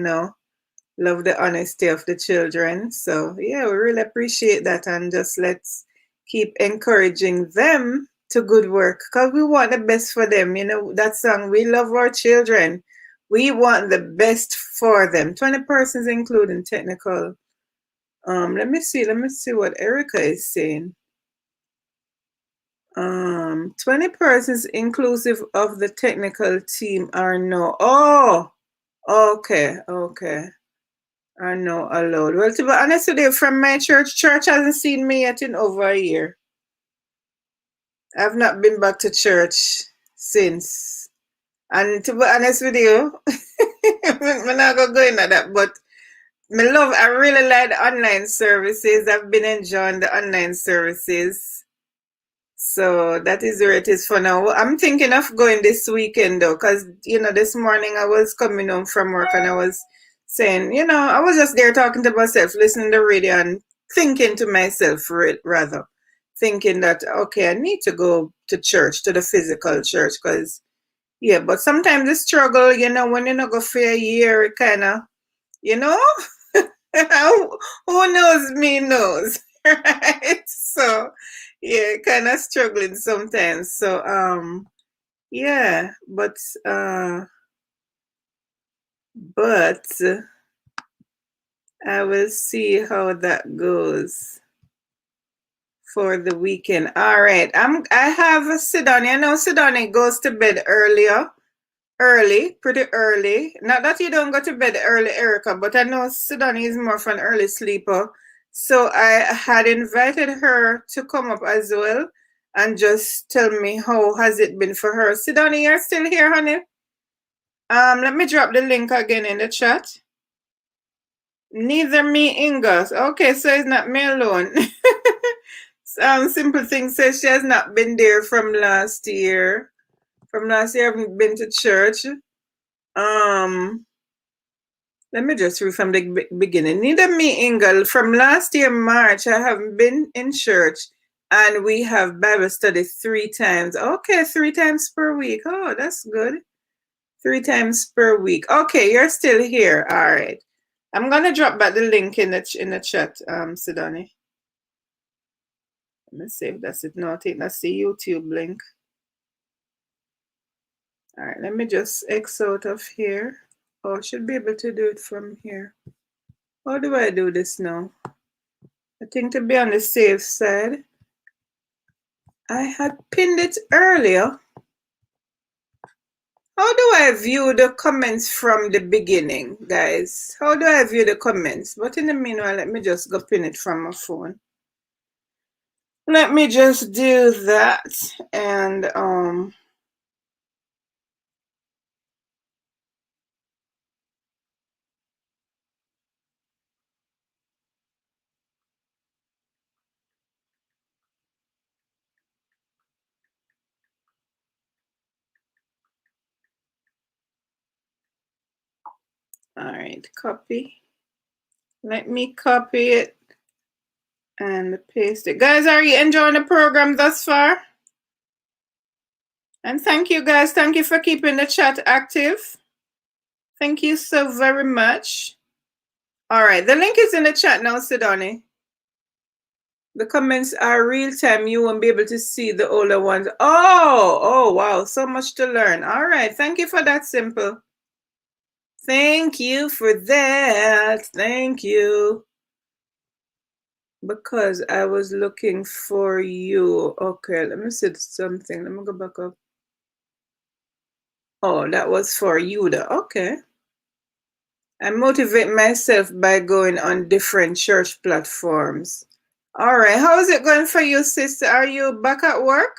Love the honesty of the children. So, yeah, we really appreciate that. And just let's keep encouraging them to good work because we want the best for them. That song, we love our children. We want the best for them. 20 persons, including technical. Let me see what Erica is saying. 20 persons inclusive of the technical team are no. Oh, okay. Are no allowed. Well, to be honest with you, from my church hasn't seen me yet in over a year. I've not been back to church since. And to be honest with you, I'm not going to go into that, but I really like the online services. I've been enjoying the online services. So that is where it is for now. I'm thinking of going this weekend though, because, this morning I was coming home from work and I was saying, I was just there talking to myself, listening to the radio and thinking to myself, rather, thinking that, okay, I need to go to church, to the physical church, because, yeah, but sometimes the struggle, when you not go for a year, it kind of, who knows me knows, right? So, yeah, kind of struggling sometimes. So, yeah, but I will see how that goes for the weekend. All right, I have Sidonia. I know Sidonia goes to bed pretty early. Not that you don't go to bed early, Erica, but I know Sidonia is more of an early sleeper. So I had invited her to come up as well and just tell me how has it been for her. Sidonia, you're still here, honey? Let me drop the link again in the chat. Neither me, Inga. Okay, so it's not me alone. Simple Thing says she has not been there from last year. From last year, I haven't been to church. Let me just read from the beginning. Neither me, Inga. From last year, March, I haven't been in church. And we have Bible study 3 times. Okay, 3 times per week. Oh, that's good. 3 times per week. Okay, you're still here. All right. I'm gonna drop back the link in the chat, Sidoni. Let me see if that's it. No, I think that's the YouTube link. All right, let me just X out of here. Oh, I should be able to do it from here. How do I do this now? I think to be on the safe side, I had pinned it earlier. How do I view the comments from the beginning, guys? How do I view the comments? But in the meanwhile, let me just go pin it from my phone. Let me just do that and all right, copy. Let me copy it and paste it. Guys, are you enjoying the program thus far? And thank you, guys. Thank you for keeping the chat active. Thank you so very much. All right, the link is in the chat now, Sidoni. The comments are real time. You won't be able to see the older ones. Oh, wow. So much to learn. All right. Thank you for that, Simple. Thank you for that. Thank you. Because I was looking for you. Okay, let me see something. Let me go back up. Oh, that was for you. Okay. I motivate myself by going on different church platforms. All right. How is it going for you, sister? Are you back at work?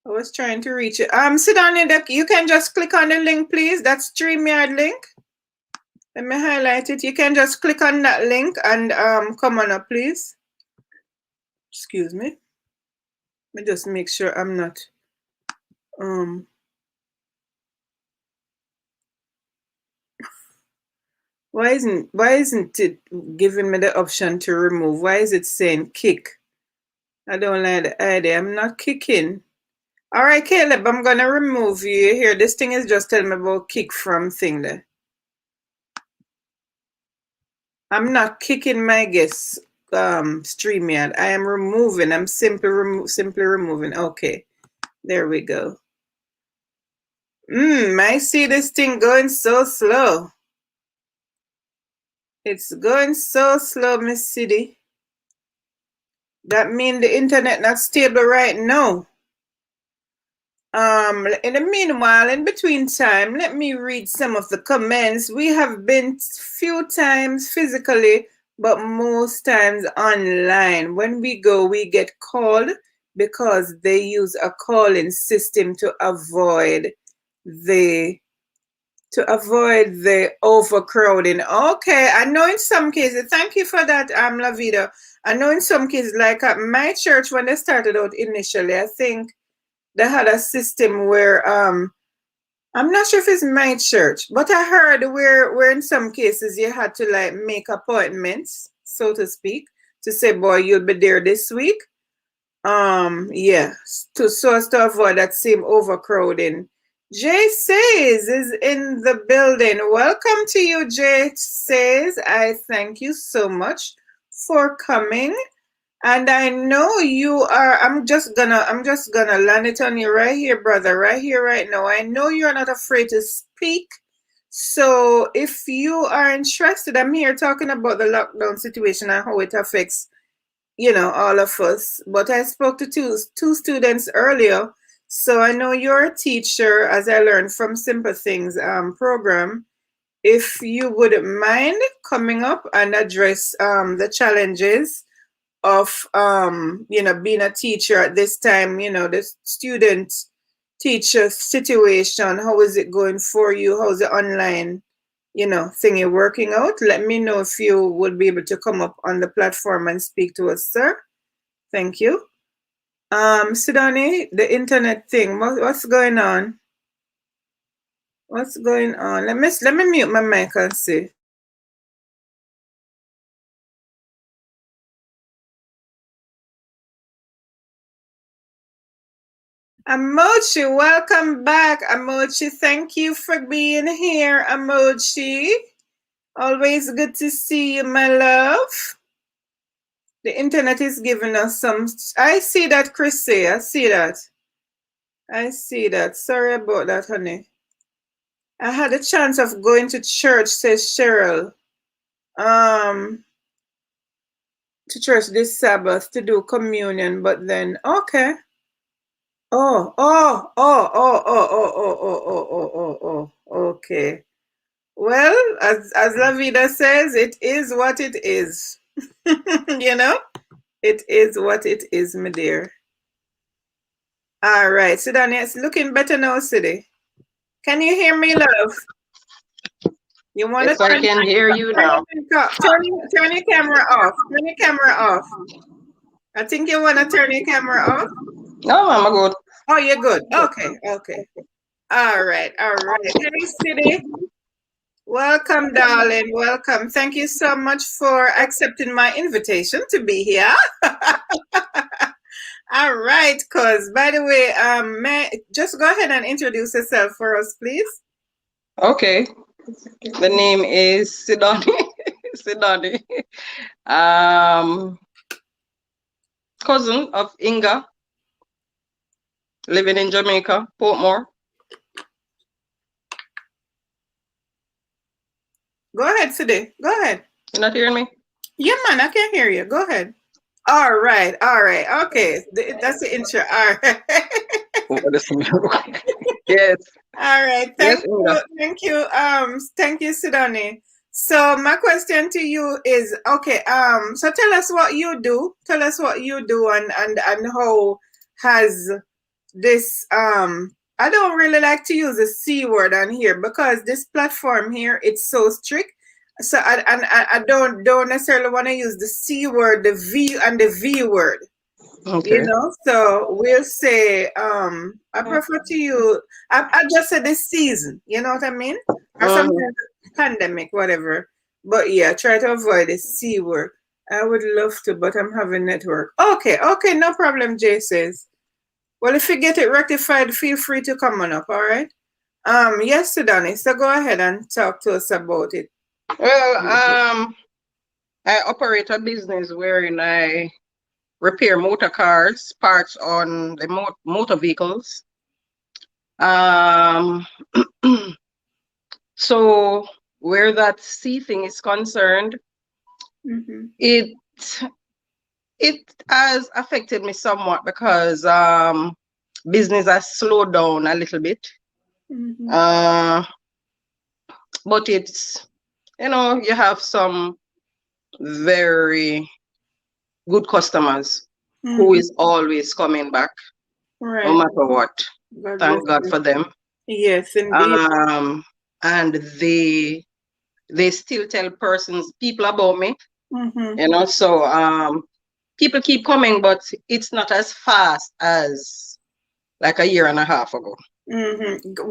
I was trying to reach it. Sit down in the, you can just click on the link, please. That's StreamYard link. Let me highlight it. You can just click on that link and come on up, please. Excuse me. Let me just make sure I'm not why isn't it giving me the option to remove? Why is it saying kick? I don't like the idea. I'm not kicking. All right, Caleb, I'm gonna remove you here. This thing is just telling me about kick from thing there. I'm not kicking my guests StreamYard. I am removing. I'm simply removing. Okay, there we go. I see this thing going so slow. It's going so slow, Miss City. That means the internet not stable right now. In the meanwhile, in between time, let me read some of the comments. We have been few times physically, but most times online. When we go, we get called because they use a calling system to avoid the overcrowding. Okay, I know in some cases, thank you for that, Lavida. I know in some cases, like at my church, when they started out initially, I think they had a system where I'm not sure if it's my church, but I heard where in some cases you had to like make appointments, so to speak, to say, boy, you'll be there this week. Yeah, so as to avoid that same overcrowding. Jay Says is in the building. Welcome to you, Jay Says. I thank you so much for coming. And I know you are, I'm just gonna land it on you right here, brother, right here, right now. I know you're not afraid to speak. So if you are interested, I'm here talking about the lockdown situation and how it affects, all of us. But I spoke to two students earlier. So I know you're a teacher, as I learned from Simple Things program. If you wouldn't mind coming up and address the challenges of being a teacher at this time, the student teacher situation, how is it going for you? How's the online thingy working out? Let me know if you would be able to come up on the platform and speak to us, sir. Thank you. Sidani, the internet thing, what's going on? What's going on? Let me mute my mic and see. Amochi, welcome back, Amochi. Thank you for being here, Amochi. Always good to see you, my love. The internet is giving us some. I see that, Chrissy. I see that. Sorry about that, honey. I had a chance of going to church, says Cheryl. to church this Sabbath to do communion, but then okay. Oh. Okay. Well, as La Vida says, it is what it is. You know, it is what it is, my dear. All right, Sudan, it's looking better now, City. Can you hear me, love? You want Yes, to I can hear you now. turn your camera off. Turn your camera off. I think you want to turn your camera off. No, I'm good. Oh, you're good. Okay. All right. Hey, City. Welcome, darling. Welcome. Thank you so much for accepting my invitation to be here. All right, cuz by the way, just go ahead and introduce yourself for us, please. Okay. The name is Sidoni. Sidoni. Cousin of Inga, living in Jamaica, Portmore. Go ahead, Sidi. Go ahead. You not hearing me? Yeah, man, I can hear you. Go ahead. All right. Okay. That's the intro. All right. Yes. All right. Thank you. Thank you, Sidoni. So my question to you is, okay, so tell us what you do. Tell us what you do and how has this I don't really like to use the C word on here because this platform here, it's so strict. So I don't necessarily want to use the C word, the V and the V word. Okay. You know, so we'll say I prefer to use I just said this season, you know what I mean? Or sometimes pandemic, whatever. But yeah, try to avoid the C word. I would love to, but I'm having network. Okay, no problem, Jay says. Well, if you get it rectified, feel free to come on up, all right? Yes, Sudani, so go ahead and talk to us about it. Well, I operate a business wherein I repair motor cars, parts on the motor vehicles. So where that C thing is concerned, it has affected me somewhat because business has slowed down a little bit. But it's, you have some very good customers who is always coming back, no matter what. Thank God for them. Yes, indeed. And they still tell people about me. So people keep coming, but it's not as fast as like a year and a half ago.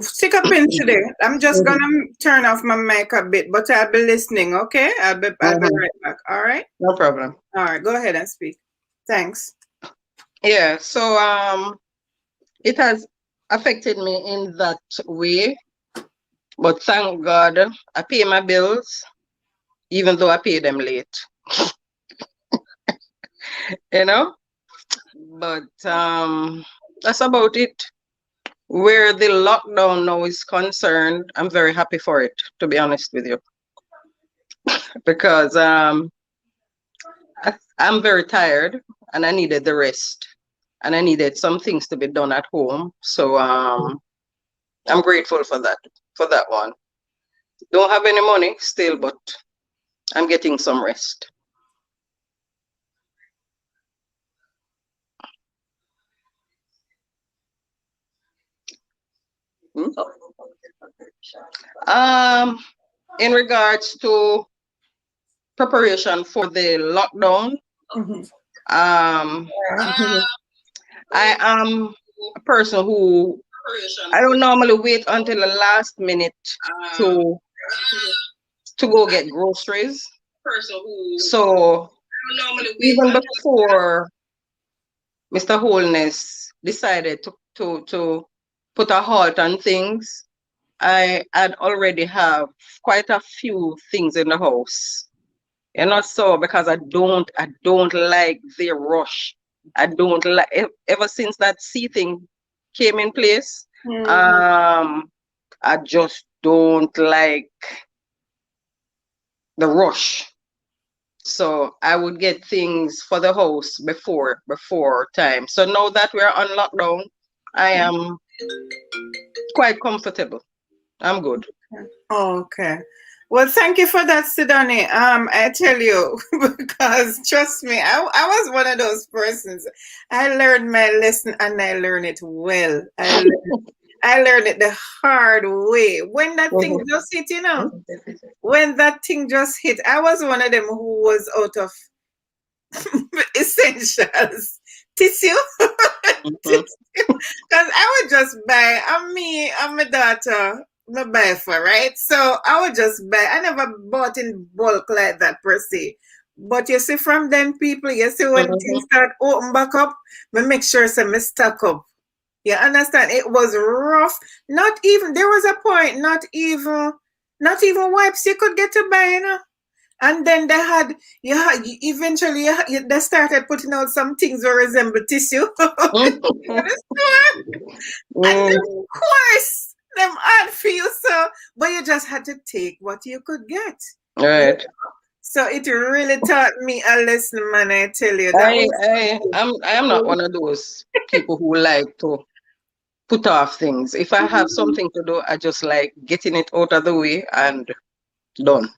Stick up in today. I'm just gonna turn off my mic a bit, but I'll be listening. Okay, I'll be right back. All right. No problem. All right, go ahead and speak. Thanks. Yeah. So it has affected me in that way, but thank God I pay my bills, even though I pay them late. But that's about it. Where the lockdown now is concerned, I'm very happy for it, to be honest with you. Because I'm very tired and I needed the rest. And I needed some things to be done at home. So I'm grateful for that one. Don't have any money still, but I'm getting some rest. In regards to preparation for the lockdown, I am a person who I don't normally wait until the last minute to go get groceries. So even before Mr. Holness decided to put a halt on things, I had already have quite a few things in the house. So because I don't like the rush. I don't like ever since that C thing came in place. I just don't like the rush. So I would get things for the house before time. So now that we're on lockdown, I am quite comfortable. I'm good. Okay. Well, thank you for that, Sidoni. I tell you, because trust me, I was one of those persons. I learned my lesson and I learned it well. I learned it the hard way. When that thing Mhm. just hit, when that thing just hit, I was one of them who was out of essentials. Tissue. Mhm. Because I would just buy, I'm my daughter, my buy for, right? So I would just buy. I never bought in bulk like that per se. But you see, from them people, you see, when things Mhm. start open back up, me make sure some stock up. You understand? It was rough. Not even, there was a point, not even wipes you could get to buy, And then they had, eventually, they started putting out some things that resemble tissue. And Mm. of course, them hard for you, so but you just had to take what you could get. Yeah. Right. So it really taught me a lesson, man. I tell you, that was I am not one of those people who like to put off things. If I have something to do, I just like getting it out of the way and done.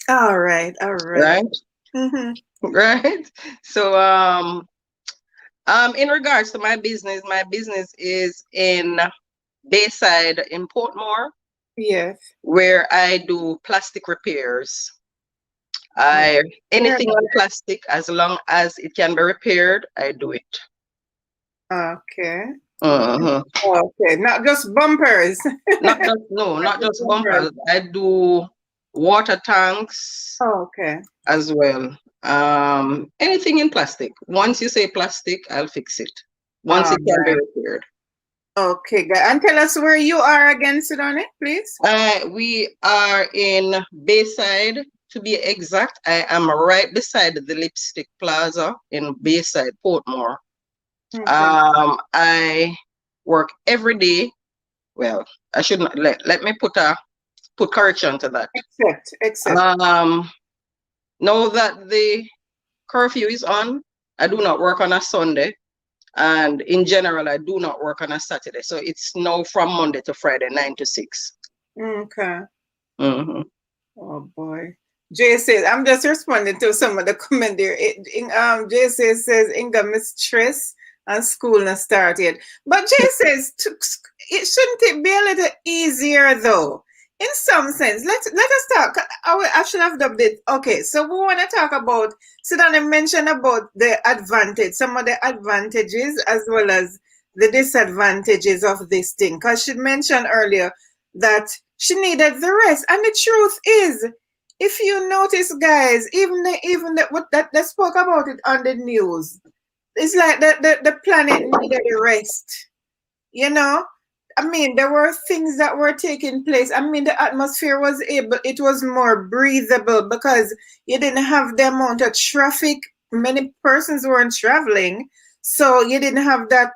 all right, all right. Right? Mm-hmm. Right? So in regards to my business is in Bayside in Portmore, Yes. where I do plastic repairs. Oh, I very anything on plastic, as long as it can be repaired, I do it. okay. Uh-huh. Okay, not just bumpers. Not Just just bumpers. bumpers. I do water tanks Okay. as well. Anything in plastic. Once you say plastic, I'll fix it. Once All it can be right. repaired. Okay, guys. And tell us where you are again, Sidoni, please. We are in Bayside. To be exact, I am right beside the Lipstick Plaza in Bayside, Portmore. Okay. I work every day. Well, I shouldn't let me put correction to that. Except. Um, Now that the curfew is on, I do not work on a Sunday, and in general, I do not work on a Saturday. So it's now from Monday to Friday, 9 to 6. Okay. Mm-hmm. Oh boy. Jay says, I'm just responding to some of the comment there. Jay says, Inga mistress and school not started. But Jay says, it shouldn't it be a little easier though? In some sense, let us talk. I should have dubbed it. Okay, so we want to talk about. Sudan mentioned about the advantage, some of the advantages as well as the disadvantages of this thing. Because she mentioned earlier that she needed the rest. And the truth is, if you notice, guys, what that they spoke about it on the news, it's like the planet needed a rest. You know, I mean, there were things that were taking place. I mean, the atmosphere it was more breathable because you didn't have the amount of traffic. Many persons weren't traveling. So you didn't have that,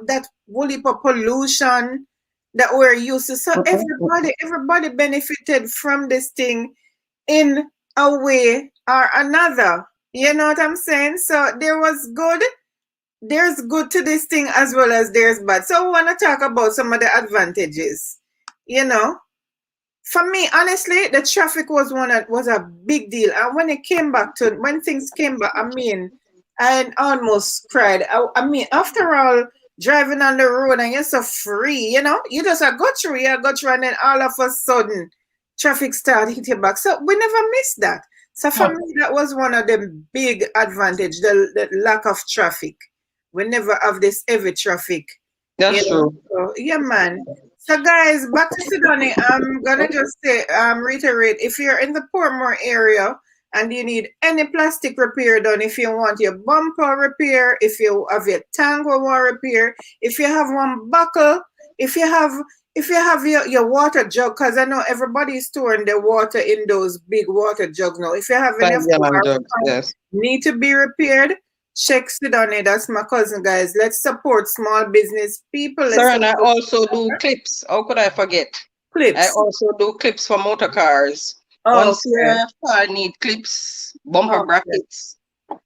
that woolly pollution that we're used to. So everybody benefited from this thing in a way or another. You know what I'm saying? So there's good to this thing as well as there's bad. So we want to talk about some of the advantages. You know, for me, honestly, the traffic was a big deal. And when things came back, I almost cried. I mean, after all, driving on the road and you're so free, you just go through, and then all of a sudden, traffic started hitting back. So we never missed that. So for me, that was one of the big advantage, the lack of traffic. We never have this heavy traffic. That's true. So, yeah, man. So, guys, back to Sidoni. I'm gonna just say, reiterate. If you're in the Portmore area and you need any plastic repair done, if you want your bumper repair, if you have your tank want repair, if you have one buckle, if you have your water jug, because I know everybody's storing their water in those big water jugs now. If you have any 5 gallon jugs, yes. need to be repaired, check Sidoni. That's my cousin, guys. Let's support small business people. Sir, and I also do clips. How could I forget? I Clips. also do clips for motor cars. Once Okay. your car need clips, bumper Okay. brackets,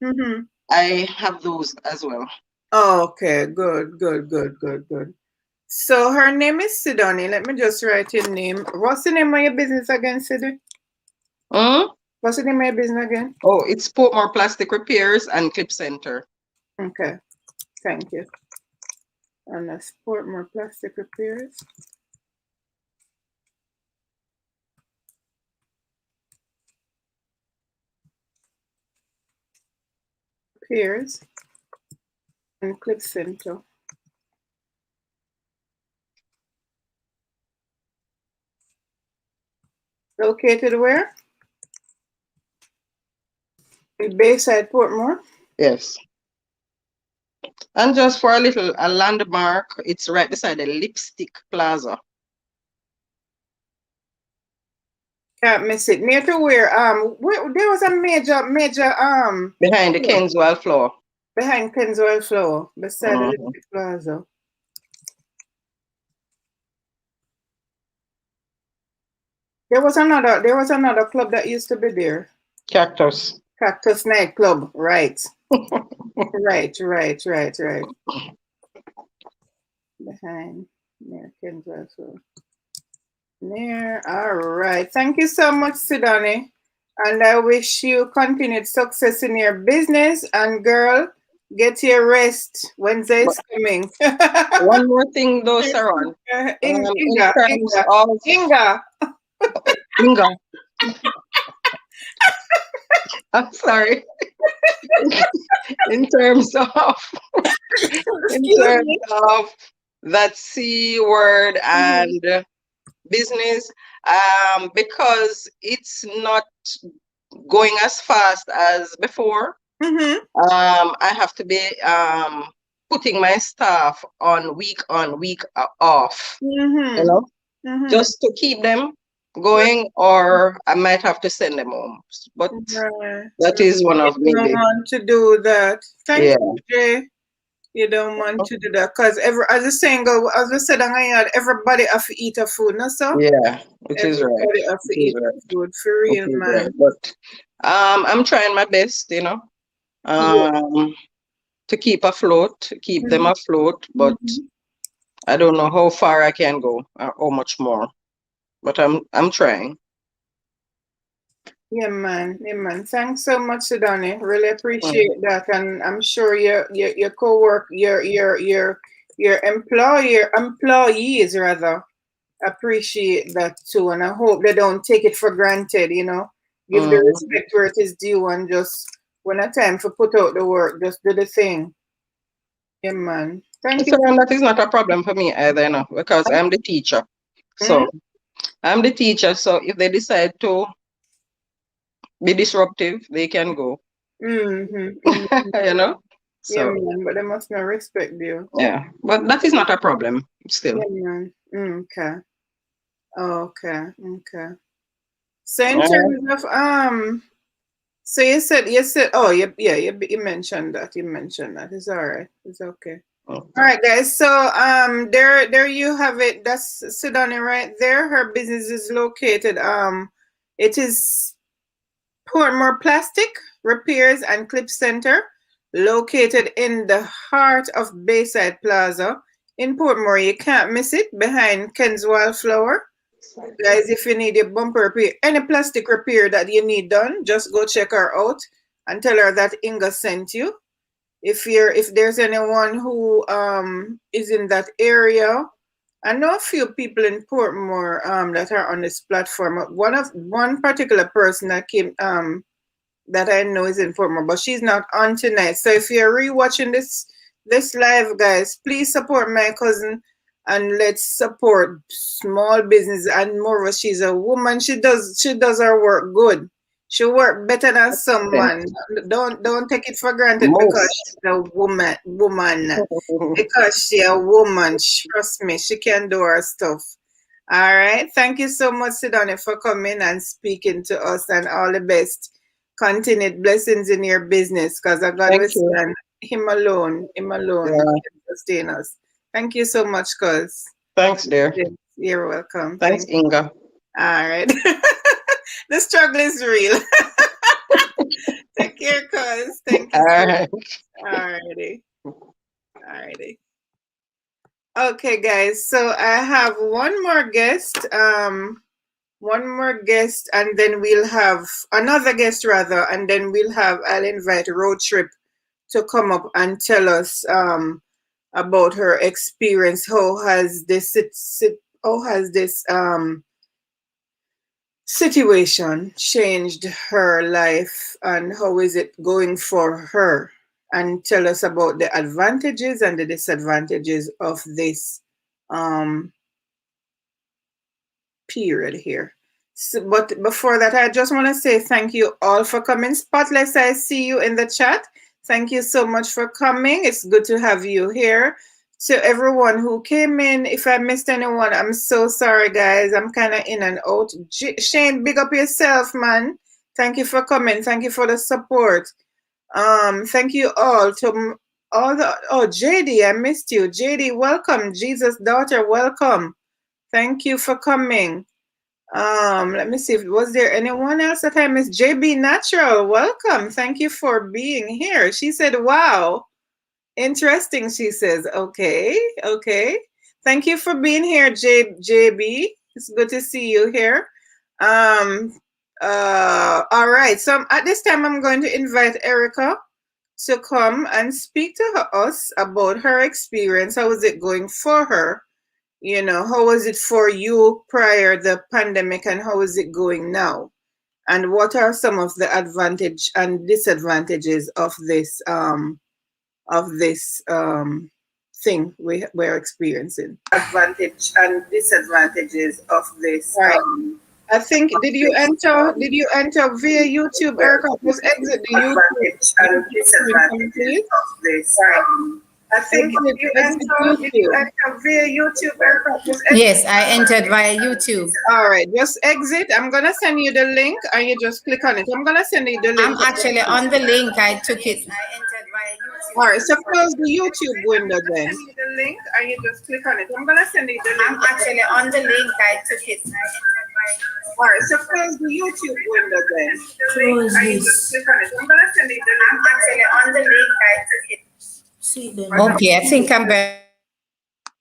Mm-hmm. I have those as well. Okay, good, good, good, good, good. So her name is Sidonie. Let me just write your name. What's the name of your business again, Sid? What's the name of your business again? Oh, it's Portmore Plastic Repairs and Clip Center. Okay, thank you. And that's Portmore Plastic Repairs. Repairs and Clip Center. Located where? In Bayside, Portmore. Yes. And just for a landmark, it's right beside the Lipstick Plaza. Can't miss it. Near to where there was a major Behind the yeah, Kenswell floor. behind Kenswell Floor, beside the Lipstick Plaza. There was another club that used to be there. Cactus. Cactus Night Club, right. Right. Behind near Kenswell Floor. Near, all right. Thank you so much, Sidonie. And I wish you continued success in your business. And girl, get your rest. Wednesday is coming. One more thing though, Saron. Inga. Inga. I'm sorry. in terms of that C word and business, because it's not going as fast as before. I have to be putting my staff on week off, you know, just to keep them going, or I might have to send them home. But that is one of me. You don't want to do that. Thank you, Jay. You don't want to do that because as the saying go, as we said, everybody have to eat a food, no so? Yeah, it is right. Everybody have to eat a food for real, man. Right. But I'm trying my best, you know, to keep afloat, keep them afloat. But I don't know how far I can go, or how much more. But I'm trying. Yeah, man. Thanks so much, Sidonie. Really appreciate that, and I'm sure your co-work, your employees rather appreciate that too, and I hope they don't take it for granted. You know, give the respect where it is due, and just when a time for put out the work, just do the thing. Yeah, man. Thank you. And that is not a problem for me either, you know, because I'm the teacher. So I'm the teacher. So if they decide to be disruptive, they can go. You know? So, yeah, man, but they must not respect you. Yeah, but that is not a problem still. Yeah, man. Okay. So in terms of so you said oh you mentioned that. It's all right. It's okay. All right, guys. So there you have it. That's Sidonie right there. Her business is located it is Portmore Plastic Repairs and Clip Center, located in the heart of Bayside Plaza in Portmore. You can't miss it, behind Kenswell Flower. Guys, if you need a bumper repair, any plastic repair that you need done, just go check her out and tell her that Inga sent you. If there's anyone who is in that area, I know a few people in Portmore that are on this platform. One particular person that came that I know is in Portmore, but she's not on tonight. So if you're rewatching this live, guys, please support my cousin and let's support small business. And moreover, she's a woman. She does her work good. She work better than someone. Don't take it for granted because she's a woman. Because she's a woman. Trust me, she can do her stuff. All right. Thank you so much, Sidonie, for coming and speaking to us, and all the best. Continued blessings in your business, because God will stand him alone can sustain us. Thank you so much, cuz. Thanks, dear. You're welcome. Thanks, Inga. All right. The struggle is real. Take care, cuz. Thank you All so right. much. Alrighty. Alrighty. Okay, guys. So I have one more guest, and then we'll have another guest rather, and then I'll invite Road Trip to come up and tell us about her experience. How has this situation changed her life, and how is it going for her, and tell us about the advantages and the disadvantages of this um, period here. So, but before that, I just want to say thank you all for coming. Spotless, I see you in the chat. Thank you so much for coming. It's good to have you here. To everyone who came in, if I missed anyone, I'm so sorry, guys. I'm kind of in and out. Shane, big up yourself, man. Thank you for coming. Thank you for the support. Thank you all to all the. Oh, JD, I missed you. JD, welcome. Jesus' daughter, welcome. Thank you for coming. Let me see. Was there anyone else that I missed? JB Natural, welcome. Thank you for being here. She said, wow. Interesting, she says. Okay, okay. Thank you for being here, JB. It's good to see you here. All right. So at this time, I'm going to invite Erica to come and speak to us about her experience. How is it going for her? How was it for you prior the pandemic, and how is it going now? And what are some of the advantage and disadvantages of this thing we're experiencing? Advantage and disadvantages of this. Right. I think did you enter via YouTube, Erica? Just exit the YouTube and disadvantages of this. Right. I think did you enter via YouTube, Erica? Yes, I entered via YouTube. All right, just exit. I'm gonna send you the link, and you just click on it. I'm gonna send you the link. I'm actually on the link. I took it. All right, so close the YouTube window then. The link, and you just click on it. I'm gonna send you the link. I'm actually on the link. I took it. All right, so close the YouTube window then. Close and you just click on it. I'm gonna send you the link. I'm actually on the link. I took it. Okay, I think I'm better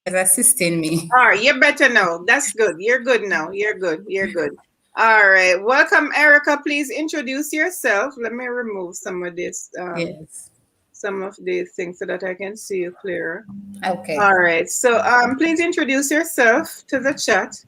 assisting me. All right, you're better now. That's good. You're good now. You're good. You're good. All right. Welcome, Erica. Please introduce yourself. Let me remove some of this. Yes. Some of these things so that I can see you clearer. Okay. All right. So please introduce yourself to the chat.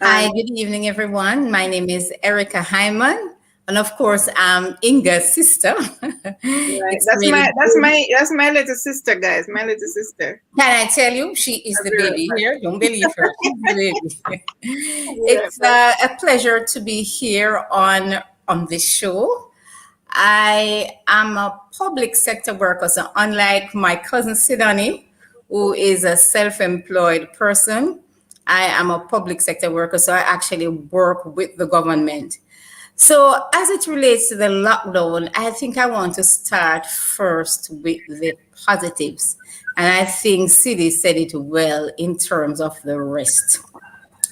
Hi, good evening, everyone. My name is Erica Hyman. And of course, I'm Inga's sister. Right. That's my little sister, guys. My little sister. Can I tell you, she is the baby here. Don't believe her. She's the baby. It's a pleasure to be here on this show. I am a public sector worker, so unlike my cousin Sidani, who is a self-employed person, I am a public sector worker, so I actually work with the government. So as it relates to the lockdown, I think I want to start first with the positives. And I think Sidi said it well in terms of the rest.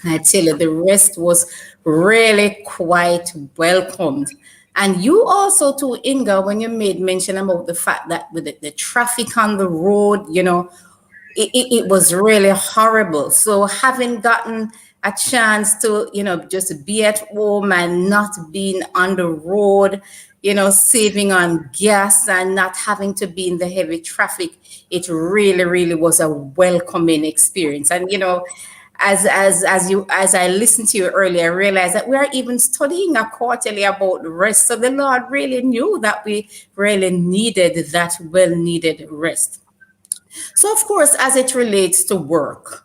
I tell you, the rest was really quite welcomed. And you also too, Inga, when you made mention about the fact that with the traffic on the road, it was really horrible. So having gotten a chance to, just be at home and not being on the road, saving on gas and not having to be in the heavy traffic, it really, really was a welcoming experience. And, as I listened to you earlier, I realized that we are even studying a quarterly about rest. So the Lord really knew that we really needed that well-needed rest. So, of course, as it relates to work,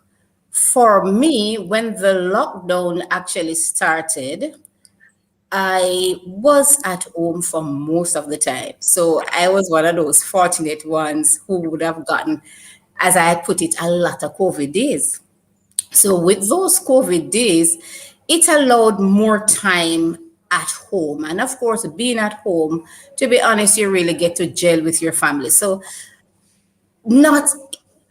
for me, when the lockdown actually started, I was at home for most of the time. So I was one of those fortunate ones who would have gotten, as I put it, a lot of COVID days. So with those COVID days, it allowed more time at home. And of course, being at home, to be honest, you really get to gel with your family. So not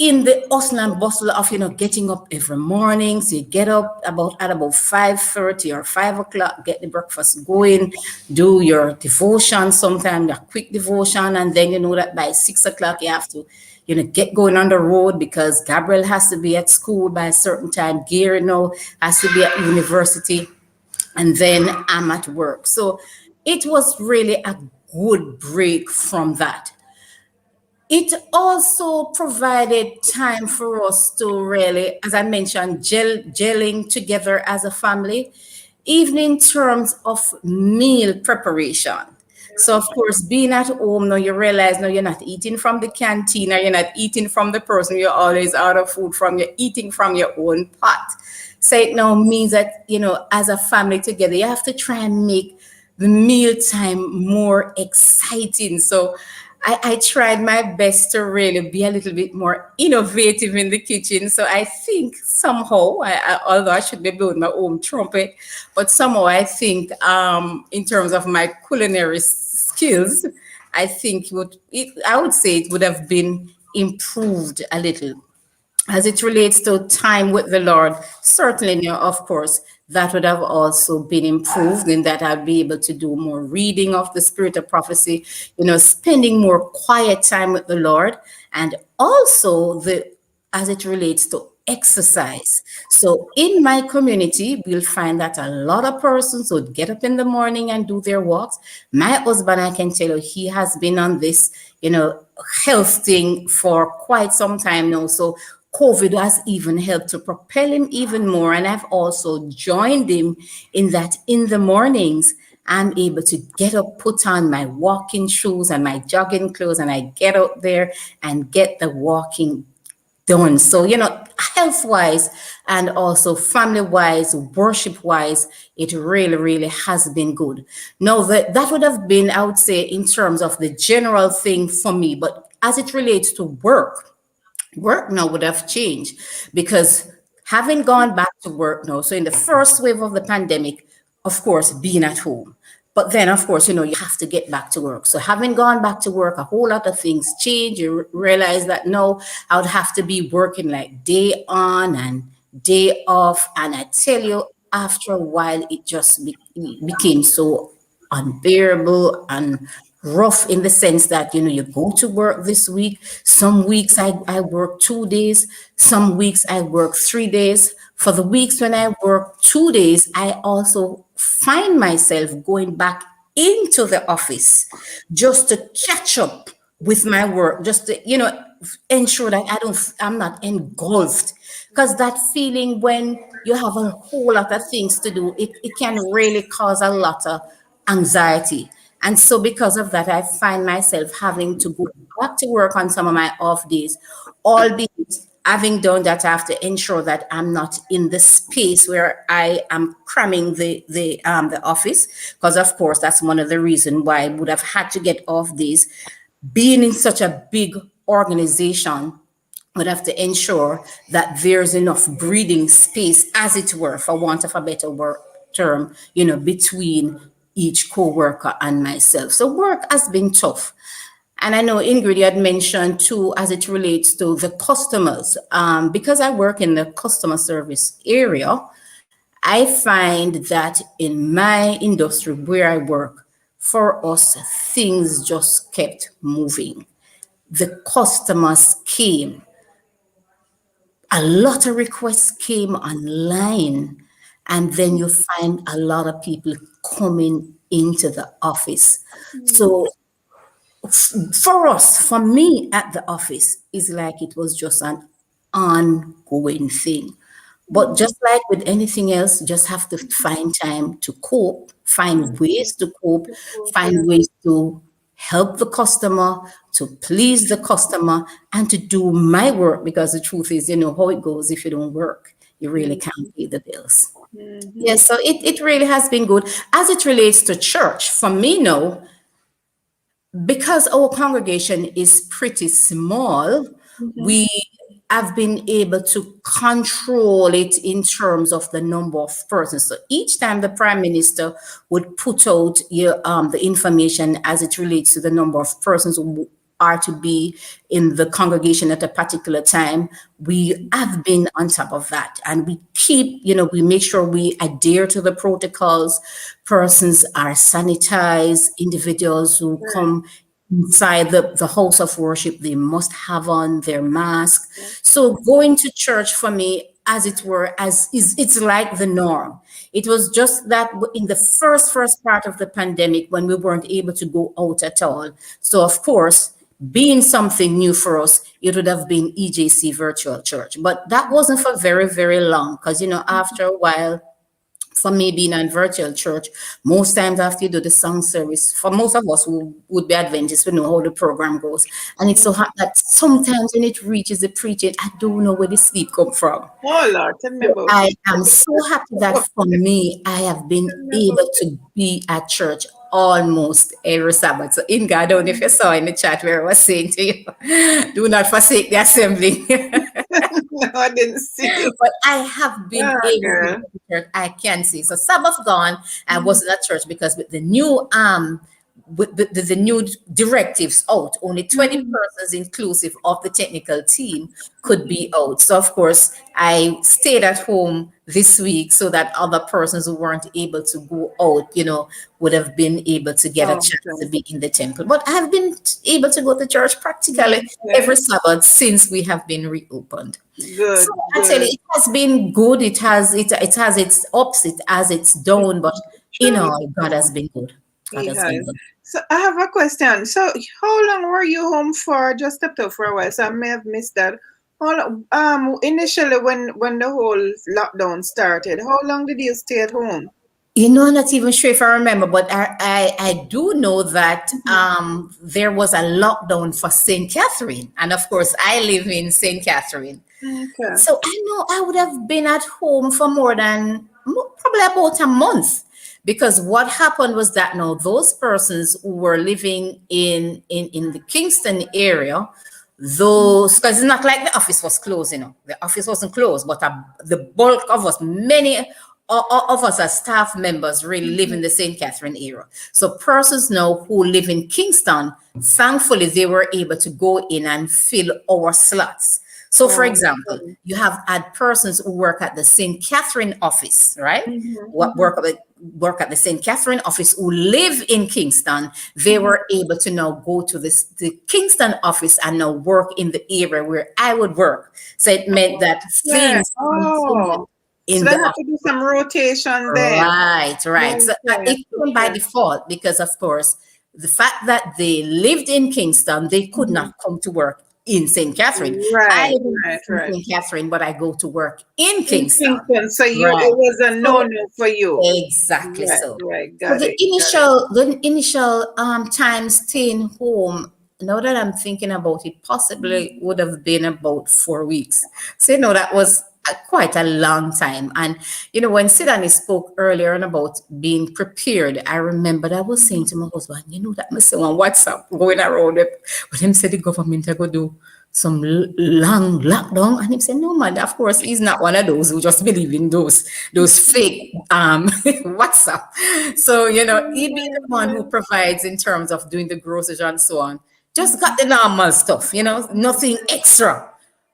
in the hustle and bustle of getting up every morning. So you get up about 5:30 or 5 o'clock, get the breakfast going, do your devotion, sometimes a quick devotion, and then you know that by 6 o'clock you have to get going on the road because Gabriel has to be at school by a certain time, Gary has to be at university, and then I'm at work. So it was really a good break from that. It also provided time for us to really, as I mentioned, gelling together as a family, even in terms of meal preparation. So, of course, being at home, now you realize now you're not eating from the canteen or you're not eating from the person you're always out of food from, you're eating from your own pot. So it now means that, as a family together, you have to try and make the mealtime more exciting. So I tried my best to really be a little bit more innovative in the kitchen. So I think somehow, although I should be blowing my own trumpet, but somehow I think in terms of my culinary skills, I think I would say it would have been improved a little as it relates to time with the Lord. Certainly, of course, that would have also been improved in that I'd be able to do more reading of the spirit of prophecy, spending more quiet time with the Lord, and also as it relates to exercise. So in my community, we'll find that a lot of persons would get up in the morning and do their walks. My husband, I can tell you, he has been on this, health thing for quite some time now. So COVID has even helped to propel him even more. And I've also joined him in that in the mornings, I'm able to get up, put on my walking shoes and my jogging clothes, and I get out there and get the walking done. So, health wise and also family wise, worship wise, it really, really has been good. Now, that would have been, I would say, in terms of the general thing for me. But as it relates to work now would have changed because having gone back to work now, so in the first wave of the pandemic, of course, being at home. But then, of course, you have to get back to work. So having gone back to work, a whole lot of things change. You realize that no, I would have to be working like day on and day off. And I tell you, after a while, it just became so unbearable and rough in the sense that you go to work this week. Some weeks I work 2 days, some weeks I work 3 days. For the weeks when I work 2 days, I also find myself going back into the office just to catch up with my work, just to ensure that I'm not engulfed, because that feeling when you have a whole lot of things to do, it can really cause a lot of anxiety. And so because of that, I find myself having to go back to work on some of my off days, albeit having done that, I have to ensure that I'm not in the space where I am cramming the office, because of course that's one of the reasons why I would have had to get off days. Being in such a big organization, would have to ensure that there's enough breathing space, as it were, for want of a better word term, between each co-worker and myself. So work has been tough. And I know Ingrid had mentioned too, as it relates to the customers, because I work in the customer service area, I find that in my industry where I work, for us, things just kept moving. The customers came. A lot of requests came online, and then you find a lot of people coming into the office. So for us, for me at the office, it's like it was just an ongoing thing. But just like with anything else, you just have to find time to cope, find ways to cope, find ways to help the customer, to please the customer, and to do my work. Because the truth is, you know how it goes. If you don't work, you really can't pay the bills. Yes, so it really has been good. As it relates to church, for me now, because our congregation is pretty small, we have been able to control it in terms of the number of persons. So each time the prime minister would put out the information as it relates to the number of persons are to be in the congregation at a particular time, we have been on top of that, and we keep, we make sure we adhere to the protocols. Persons are sanitized. Individuals who come inside the house of worship, they must have on their mask. So going to church for me, as it were, it's like the norm. It was just that in the first part of the pandemic, when we weren't able to go out at all. So of course, being something new for us, it would have been EJC virtual church. But that wasn't for very, very long, because after a while, for me being in virtual church, most times after you do the song service, for most of us who would be Adventists, we know how the program goes. And it's so hard that sometimes when it reaches the preaching, I don't know where the sleep come from. Oh Lord, tell me about I am so happy that for me, I have been able to be at church almost every Sabbath. So in God, I don't know if you saw in the chat where I was saying to you, do not forsake the assembly. No, I didn't see it. But I have been able to girl. go to church. I can see. So Sabbath gone, I wasn't at church because with the new with the new directives out, only 20 persons inclusive of the technical team could be out. So of course, I stayed at home this week so that other persons who weren't able to go out, would have been able to get a chance to be in the temple. But I've been able to go to church practically every Sabbath since we have been reopened. Good. So I tell you, it has been good. It has its ups, it has its down, but God has been good. God has been good. So I have a question. So how long were you home for? Just stepped out for a while, so I may have missed that. Initially when the whole lockdown started, how long did you stay at home? I'm not even sure if I remember, but I do know that there was a lockdown for St. Catherine. And of course, I live in St. Catherine. Okay. So I know I would have been at home for more than probably about a month. Because what happened was that now those persons who were living in the Kingston area, because it's not like the office was closed, the office wasn't closed, but the bulk of us, many of us as staff members really live in the St. Catherine area. So persons now who live in Kingston, thankfully they were able to go in and fill our slots. So, for example, you have had persons who work at the St. Catherine office, right? What work at the St. Catherine office who live in Kingston. They were able to now go to the Kingston office and now work in the area where I would work. So it meant that things so they have to do some rotation there. Right. So it came by default because, of course, the fact that they lived in Kingston, they could not come to work in St. Catherine. I live in St. Catherine, but I go to work in Kingston. So it was a no-no for you. Exactly so. Right. So the initial time staying home, now that I'm thinking about it, possibly would have been about 4 weeks. So that was quite a long time. And when Sidani spoke earlier on about being prepared, I remembered I was saying to my husband, that I saw on WhatsApp going around but him said the government are going to do some long lockdown, and him said, no man, of course he's not one of those who just believe in those fake WhatsApp. So he be the one who provides in terms of doing the groceries and so on. Just got the normal stuff, nothing extra.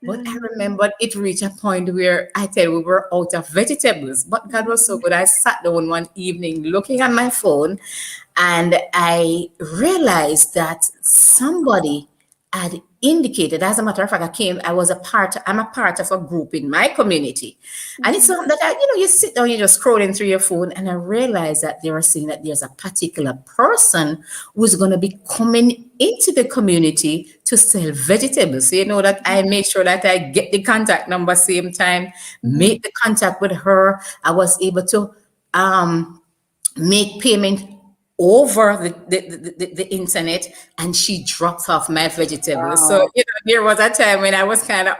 But I remember it reached a point where I tell you, we were out of vegetables. But God was so good. I sat down one evening looking at my phone, and I realized that somebody had indicated, as a matter of fact, I'm a part of a group in my community. And it's something that you sit down, you're just scrolling through your phone, and I realized that they were saying that there's a particular person who's going to be coming into the community to sell vegetables. So that I make sure that I get the contact number same time, make the contact with her. I was able to make payment over the internet, and she dropped off my vegetables. Wow. So there was a time when I was kind of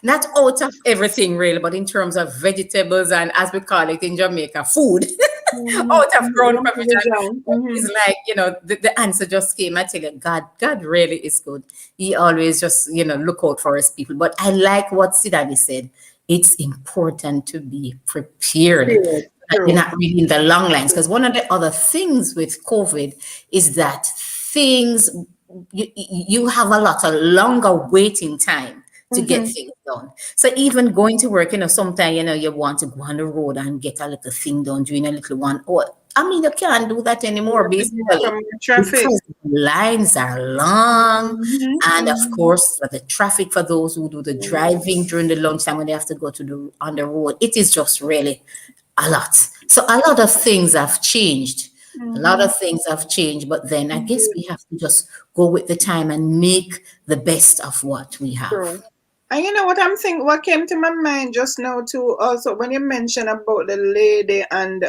not out of everything really, but in terms of vegetables and, as we call it in Jamaica, food, out of ground provision. It's like the answer just came. I tell you, God really is good. He always just look out for his people. But I like what Sidani said. It's important to be prepared. You're not really in the long lines, because one of the other things with COVID is that things you have a lot of longer waiting time to get things done. So even going to work, sometimes, you want to go on the road and get a little thing done during a little one. Or, I mean, you can't do that anymore, basically, From traffic. because the lines are long. Mm-hmm. And of course, for the traffic, for those who do the driving during the lunchtime when they have to go to on the road, it is just really a lot. So a lot of things have changed. A lot of things have changed, but then I guess we have to just go with the time and make the best of what we have. True. And you know what I'm thinking? What came to my mind just now too, also when you mentioned about the lady and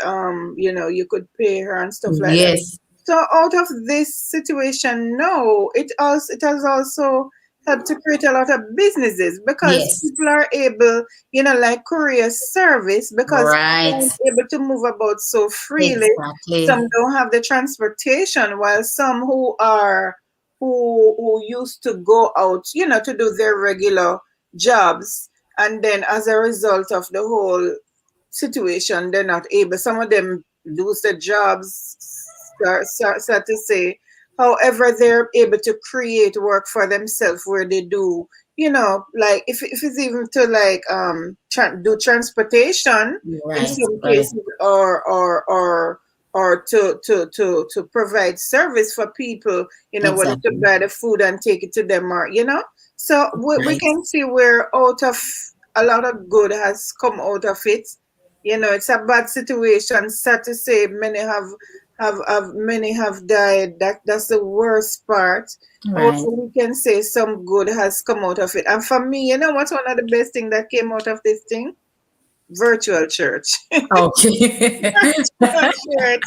you could pay her and stuff like that. Yes, So out of this situation, no, it has also helped to create a lot of businesses because yes, people are able, like courier service, because people right, aren't able to move about so freely. exactly, Some don't have the transportation, while some who used to go out, to do their regular jobs, and then as a result of the whole situation, they're not able. Some of them lose their jobs, so to say. However, they're able to create work for themselves where they do, like if it's even to like do transportation in right, some right, cases, or to provide service for people, whether to exactly, buy the food and take it to them, or so we right, can see where out of a lot of good has come out of it. It's a bad situation. Sad to say, many have died. That's the worst part. right. Also, we can say some good has come out of it. And for me, what's one of the best thing that came out of this thing? Virtual church. Okay. Virtual church.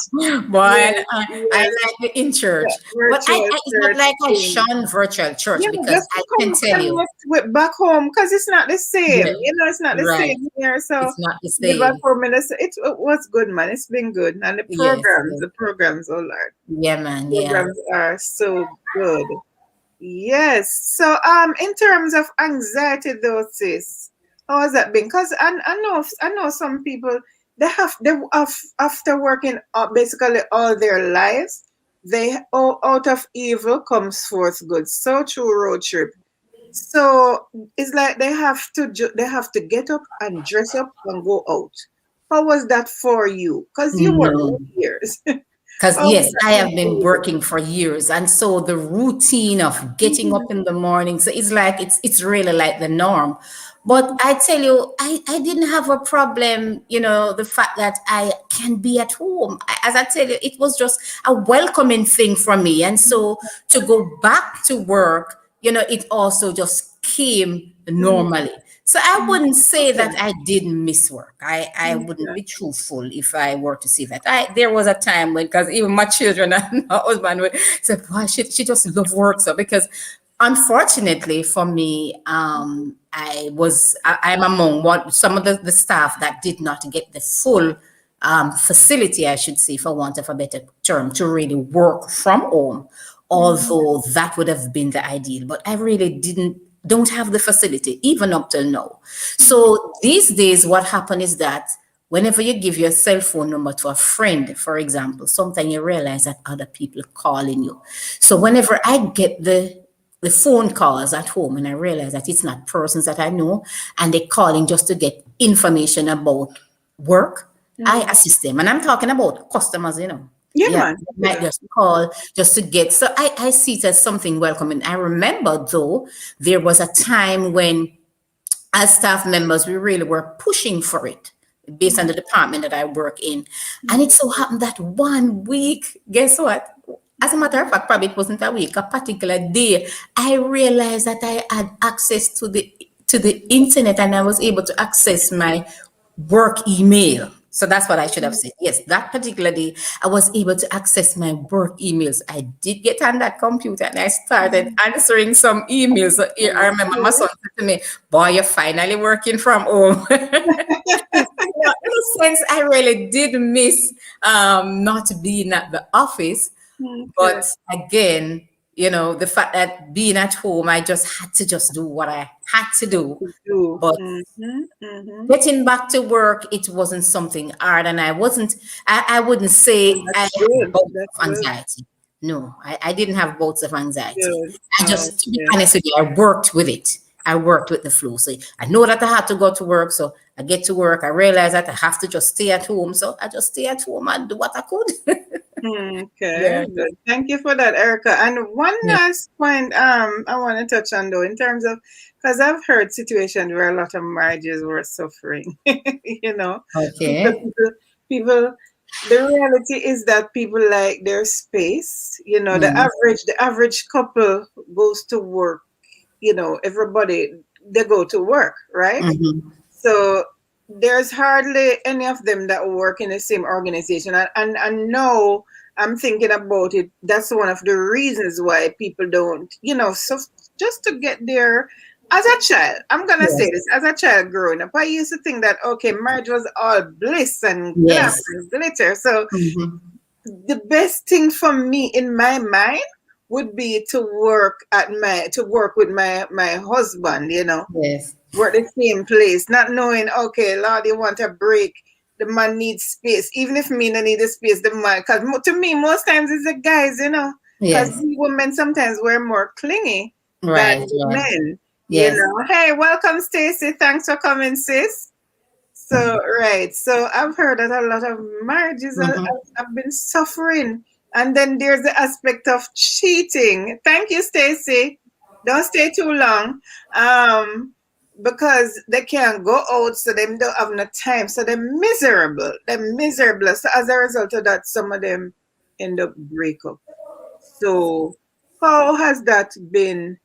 Boy, Yes, I yes. like it in church, but Virtual it's not church like I thing. shun virtual church Yeah, because just I to can come tell you, connect with back home, because it's not the same. yeah, It's not the right, same here. So it's not the the back same. home, it was good, man. It's been good. And Yes, the yes. programs, oh Lord, Yeah, man, yeah. programs are so good. Yes. So, in terms of anxiety, though, sis, how has that been? Because I know some people, they have after working basically all their lives, out of evil comes forth good. So true, road trip. So it's like they have to get up and dress up and go out. How was that for you? Because you worked No. for years. Because, How was yes, that I been have for been you? working for years. And so the routine of getting up in the morning, so it's like, it's really like the norm. But I tell you, I didn't have a problem, the fact that I can be at home. As I tell you, it was just a welcoming thing for me. And so to go back to work, it also just came normally. So I wouldn't say Okay. that I didn't miss work. I wouldn't Okay. be truthful if I were to say that. There was a time when, because even my children and my husband would say, "Boy, she just love work." So because unfortunately for me, I'm among some of the staff that did not get the full facility, I should say, for want of a better term, to really work from home. Although that would have been the ideal, but I really don't have the facility even up till now. So these days, what happened is that whenever you give your cell phone number to a friend, for example, sometimes you realize that other people are calling you. So whenever I get the phone calls at home and I realize that it's not persons that I know and they're calling just to get information about work, I assist them. And I'm talking about customers. Yeah, Yeah, man. they might just call just to get. So I see it as something welcoming. I remember, though, there was a time when, as staff members, we really were pushing for it based on the department that I work in. And it so happened that one week, guess what? As a matter of fact, probably it wasn't a week, a particular day, I realized that I had access to the internet and I was able to access my work email. So that's what I should have said. Yes, that particular day, I was able to access my work emails. I did get on that computer and I started answering some emails. So I remember my son said to me, "Boy, you're finally working from home." In a sense, I really did miss not being at the office. Okay. But again, the fact that being at home, I just had to just do what I had to do. Do. But getting back to work, it wasn't something hard, and I wouldn't say I That's had good. bouts That's of good. anxiety. No, I didn't have bouts of anxiety. Good. I just, to be honest with you, I worked with it. I worked with the flu. So I know that I had to go to work. So I get to work. I realize that I have to just stay at home. So I just stay at home and do what I could. Okay, Yeah. good. Thank you for that, Erica. And one Yeah. last point I want to touch on though, in terms of, because I've heard situations where a lot of marriages were suffering. You know, because Okay. people, the reality is that people like their space. You know, Yes. the average couple goes to work. You know, everybody, they go to work, right? Hmm. So there's hardly any of them that work in the same organization. And now I'm thinking about it. That's one of the reasons why people don't, you know, so just to get there. As a child, I'm gonna say Yes. this. As a child growing up, I used to think that okay, marriage was all bliss and glamour Yes. and glitter. So Hmm. the best thing for me in my mind would be to work with my husband, you know, Yes. work the same place, not knowing, okay, Lord, you want a break. The man needs space. Even if me no need the space, the man, because to me, most times it's the guys, you know, because Yes. we women sometimes we're more clingy than Right. the Right. men, you Yes. know. Hey, welcome, Stacy. Thanks for coming, sis. So, right. So, I've heard that a lot of marriages Hmm. have been suffering. And then there's the aspect of cheating. Thank you, Stacy. Don't stay too long. Because they can't go out, so they don't have no time. So they're miserable. They're miserable. So, as a result of that, some of them end up break up. So, how has that been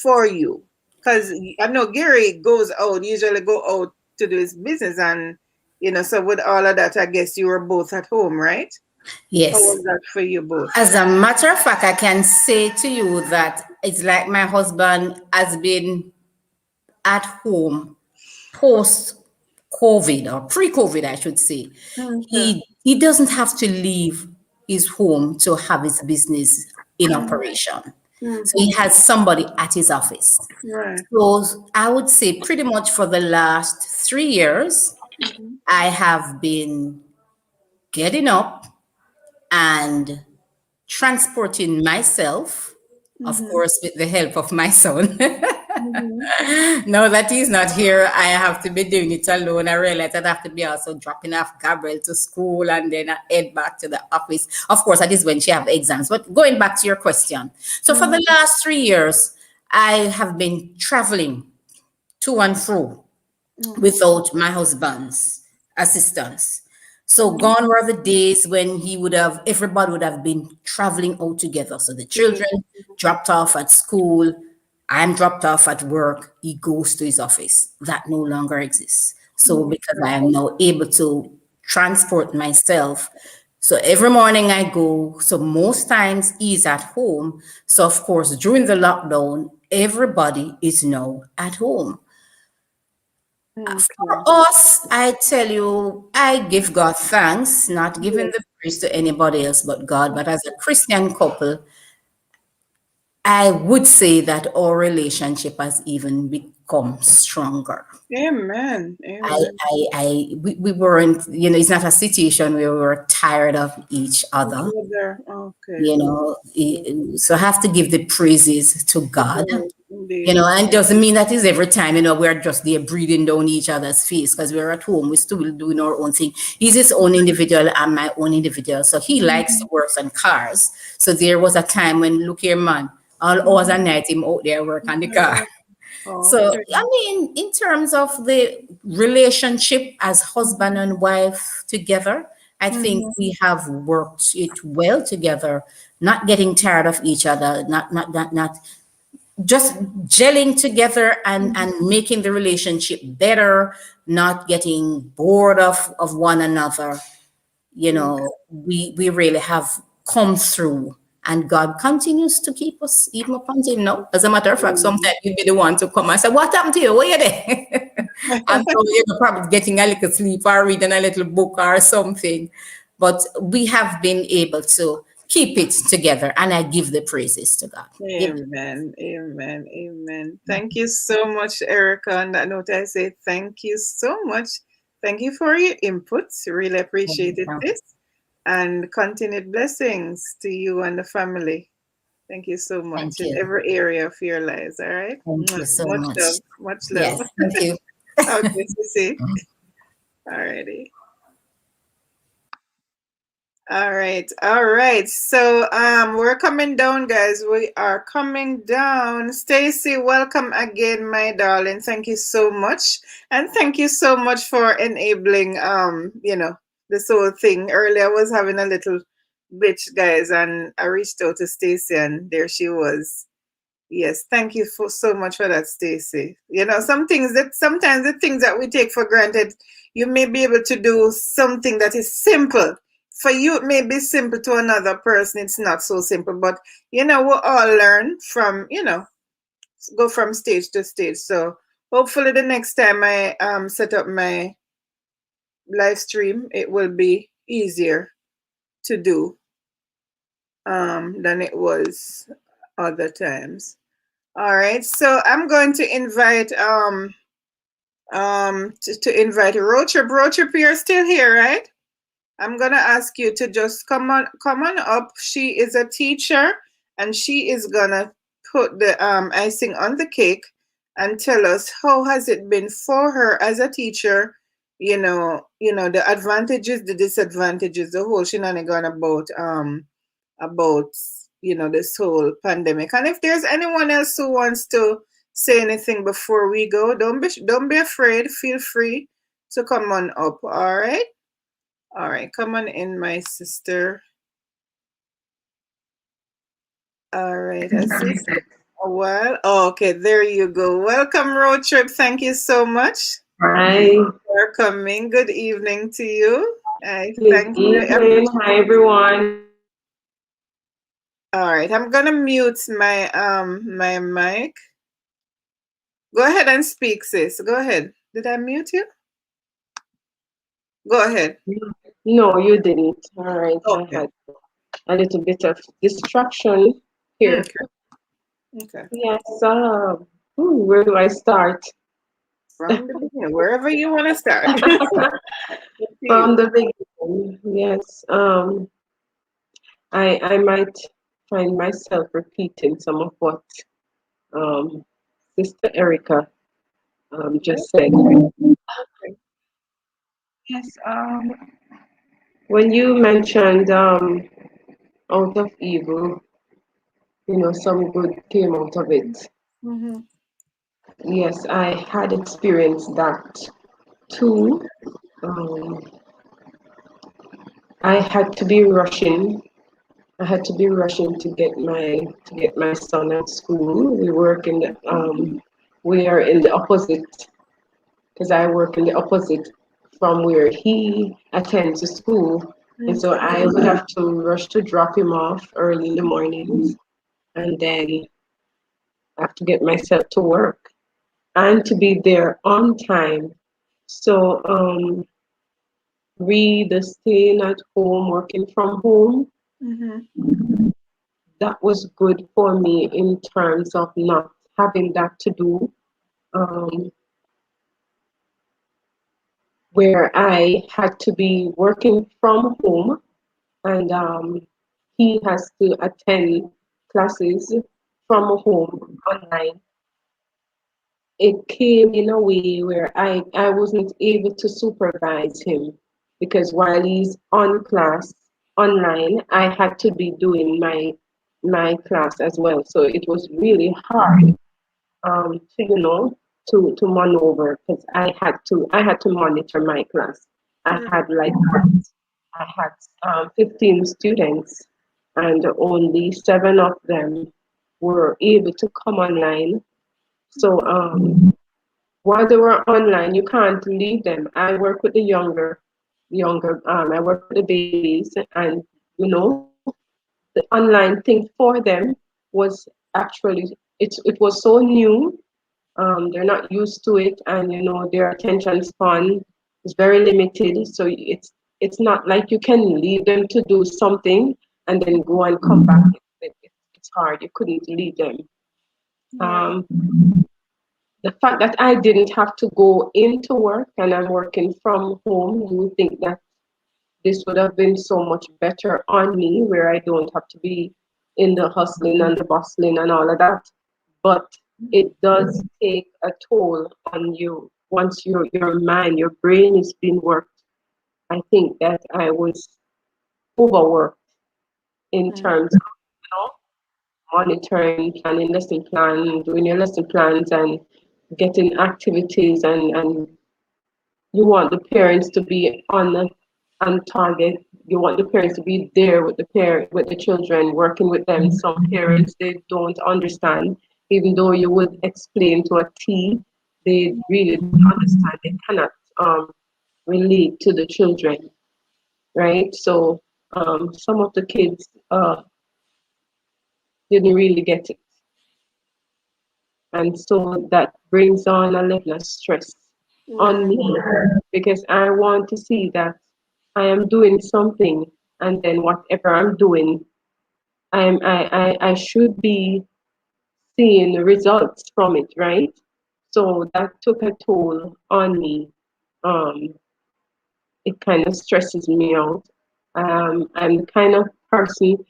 for you? Because I know Gary goes out, usually go out to do his business, and you know, so with all of that, I guess you were both at home, right? How Yes. was that for you both? As a matter of fact, I can say to you that it's like my husband has been at home post COVID or pre COVID, I should say. Okay. He doesn't have to leave his home to have his business in operation. So he Mm-hmm. has somebody at his office. Right. So I would say pretty much for the last 3 years, Mm-hmm. I have been getting up and transporting myself, of Mm-hmm. course, with the help of my son. Mm-hmm. Now that he's not here, I have to be doing it alone. I realize I'd have to be also dropping off Gabriel to school and then I head back to the office. Of course, that is when she have exams. But going back to your question. So for the Mm-hmm. last 3 years, I have been traveling to and fro Mm-hmm. without my husband's assistance. So Mm-hmm. gone were the days when everybody would have been traveling out together. So the children dropped off at school, I'm dropped off at work, he goes to his office. That no longer exists. So because I am now able to transport myself, so every morning I go, so most times he's at home. So of course, during the lockdown, everybody is now at home. For Okay. us, I tell you, I give God thanks, not giving Yes. the praise to anybody else but God. But as a Christian couple, I would say that our relationship has even become stronger. Amen. I, Amen. we weren't, it's not a situation where we were tired of each other. Together. Okay. You know, so I have to give the praises to God. Yes, indeed. And it doesn't mean that is every time, we're just there breathing down each other's face because we're at home, we're still doing our own thing. He's his own individual, I'm my own individual. So he likes to work on cars. So there was a time when, look here, man, all hours and night him out there work on the car. So, Okay. I mean, in terms of the relationship as husband and wife together, I think Mm-hmm. we have worked it well together, not getting tired of each other, not just gelling together and making the relationship better, not getting bored of one another. We really have come through, and God continues to keep us even up until now. As a matter of fact, sometimes you'd be the one to come and say, "What happened to you? Where you there?" And so you're probably getting a little sleep or reading a little book or something. But we have been able to keep it together, and I give the praises to God. Give Amen. Amen. Amen. Thank you so much, Erica. On that note, I say thank you so much. Thank you for your inputs. Really appreciated the this. and continued blessings to you and the family. Thank you so much Thank in you. every area of your lives. All right. Thank you Mwah. so Much much. love. Much love. Yes, thank you. Okay, Sissy. Alrighty. All right. All right. So we're coming down, guys. We are coming down. Stacy, welcome again, my darling. Thank you so much. And thank you so much for enabling this whole thing. Earlier I was having a little bitch, guys, and I reached out to Stacy and there she was. Yes, thank you for so much for that, Stacy. Some things that sometimes the things that we take for granted, you may be able to do something that is simple. For you, it may be simple to another person. It's not so simple, but we all learn from, go from stage to stage. So hopefully the next time I set up my live stream, it will be easier to do than it was other times. All right, so I'm going to invite to invite Rocher. Rocher, you're still here, right? I'm gonna ask you to just come on up. She is a teacher, and she is gonna put the icing on the cake and tell us how has it been for her as a teacher. The advantages, the disadvantages, the whole shenanigan about this whole pandemic. And if there's anyone else who wants to say anything before we go, don't be afraid. Feel free to come on up. All right, come on in, my sister. All right, I see a while. Oh, okay, there you go. Welcome, Road Trip. Thank you so much Hi. for coming. Good evening to you. I Good thank you. evening. Hi, everyone. All right, I'm gonna mute my mic. Go ahead and speak, sis. Go ahead. Did I mute you? Go ahead. No, you didn't. All right. I Okay. had a little bit of distraction here. Okay. Okay. Yes. Where do I start? From the beginning, wherever you want to start. Up to From you. the beginning. Yes. I might find myself repeating some of what um, Sister Erica just said. Yes. When you mentioned out of evil, some good came out of it. Mm-hmm. Yes, I had experienced that too. Um, I had to be rushing. I had to be rushing to get my son at school. We are in the opposite because I work in the opposite from where he attends school, and so I would have to rush to drop him off early in the mornings, and then I have to get myself to work and to be there on time. So the staying at home, working from home, Mm-hmm. that was good for me in terms of not having that to do, um, where I had to be working from home and he has to attend classes from home online. It came in a way where I wasn't able to supervise him because while he's on class online, I had to be doing my class as well. So it was really hard to maneuver because I had to monitor my class. I had like I had 15 students and only 7 of them were able to come online. So while they were online, you can't leave them. I work with the I work with the babies, and the online thing for them was actually it was so new. They're not used to it, and their attention span is very limited. So it's not like you can leave them to do something and then go and come back. It's hard. You couldn't leave them. Yeah. Um, the fact that I didn't have to go into work and I'm working from home, you would think that this would have been so much better on me, where I don't have to be in the hustling and the bustling and all of that. But it does take a toll on you once your mind, your brain is being worked. I think that I was overworked in terms of, monitoring, planning lesson plan, doing your lesson plans and getting activities, and you want the parents to be on target. You want the parents to be there with with the children, working with them. Some parents, they don't understand, even though you would explain to a T, they really don't understand. They cannot relate to the children, right? So some of the kids didn't really get it, and so that brings on a level of stress on me, because I want to see that I am doing something, and then whatever I'm doing, I should be seeing results from it, right? So that took a toll on me. Um, it kind of stresses me out. I'm the kind of person,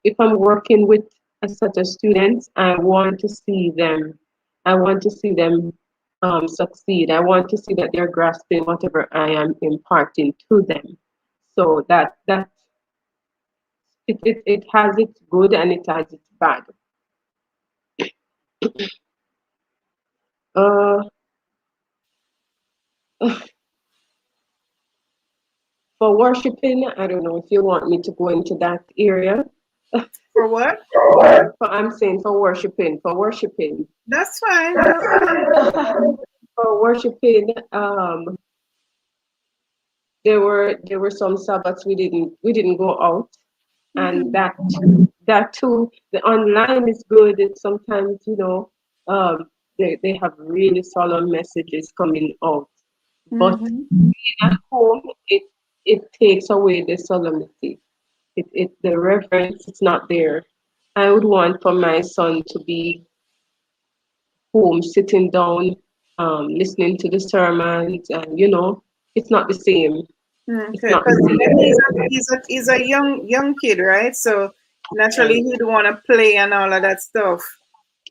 if I'm working with a set of students, I want to see them succeed. I want to see that they're grasping whatever I am imparting to them. So that it has its good and it has its bad. Uh, for worshiping, I don't know if you want me to go into that area. For what? I'm saying for worshiping. That's fine. For worshiping, there were some Sabbaths we didn't go out, and that too. The online is good. It's sometimes, they have really solemn messages coming out, but at home it takes away the solemnity. The reverence is not there. I would want for my son to be home, sitting down, listening to the sermons, and it's not the same. It's Okay, not the because same. he's a young kid, right? So naturally Right. he'd want to play and all of that stuff.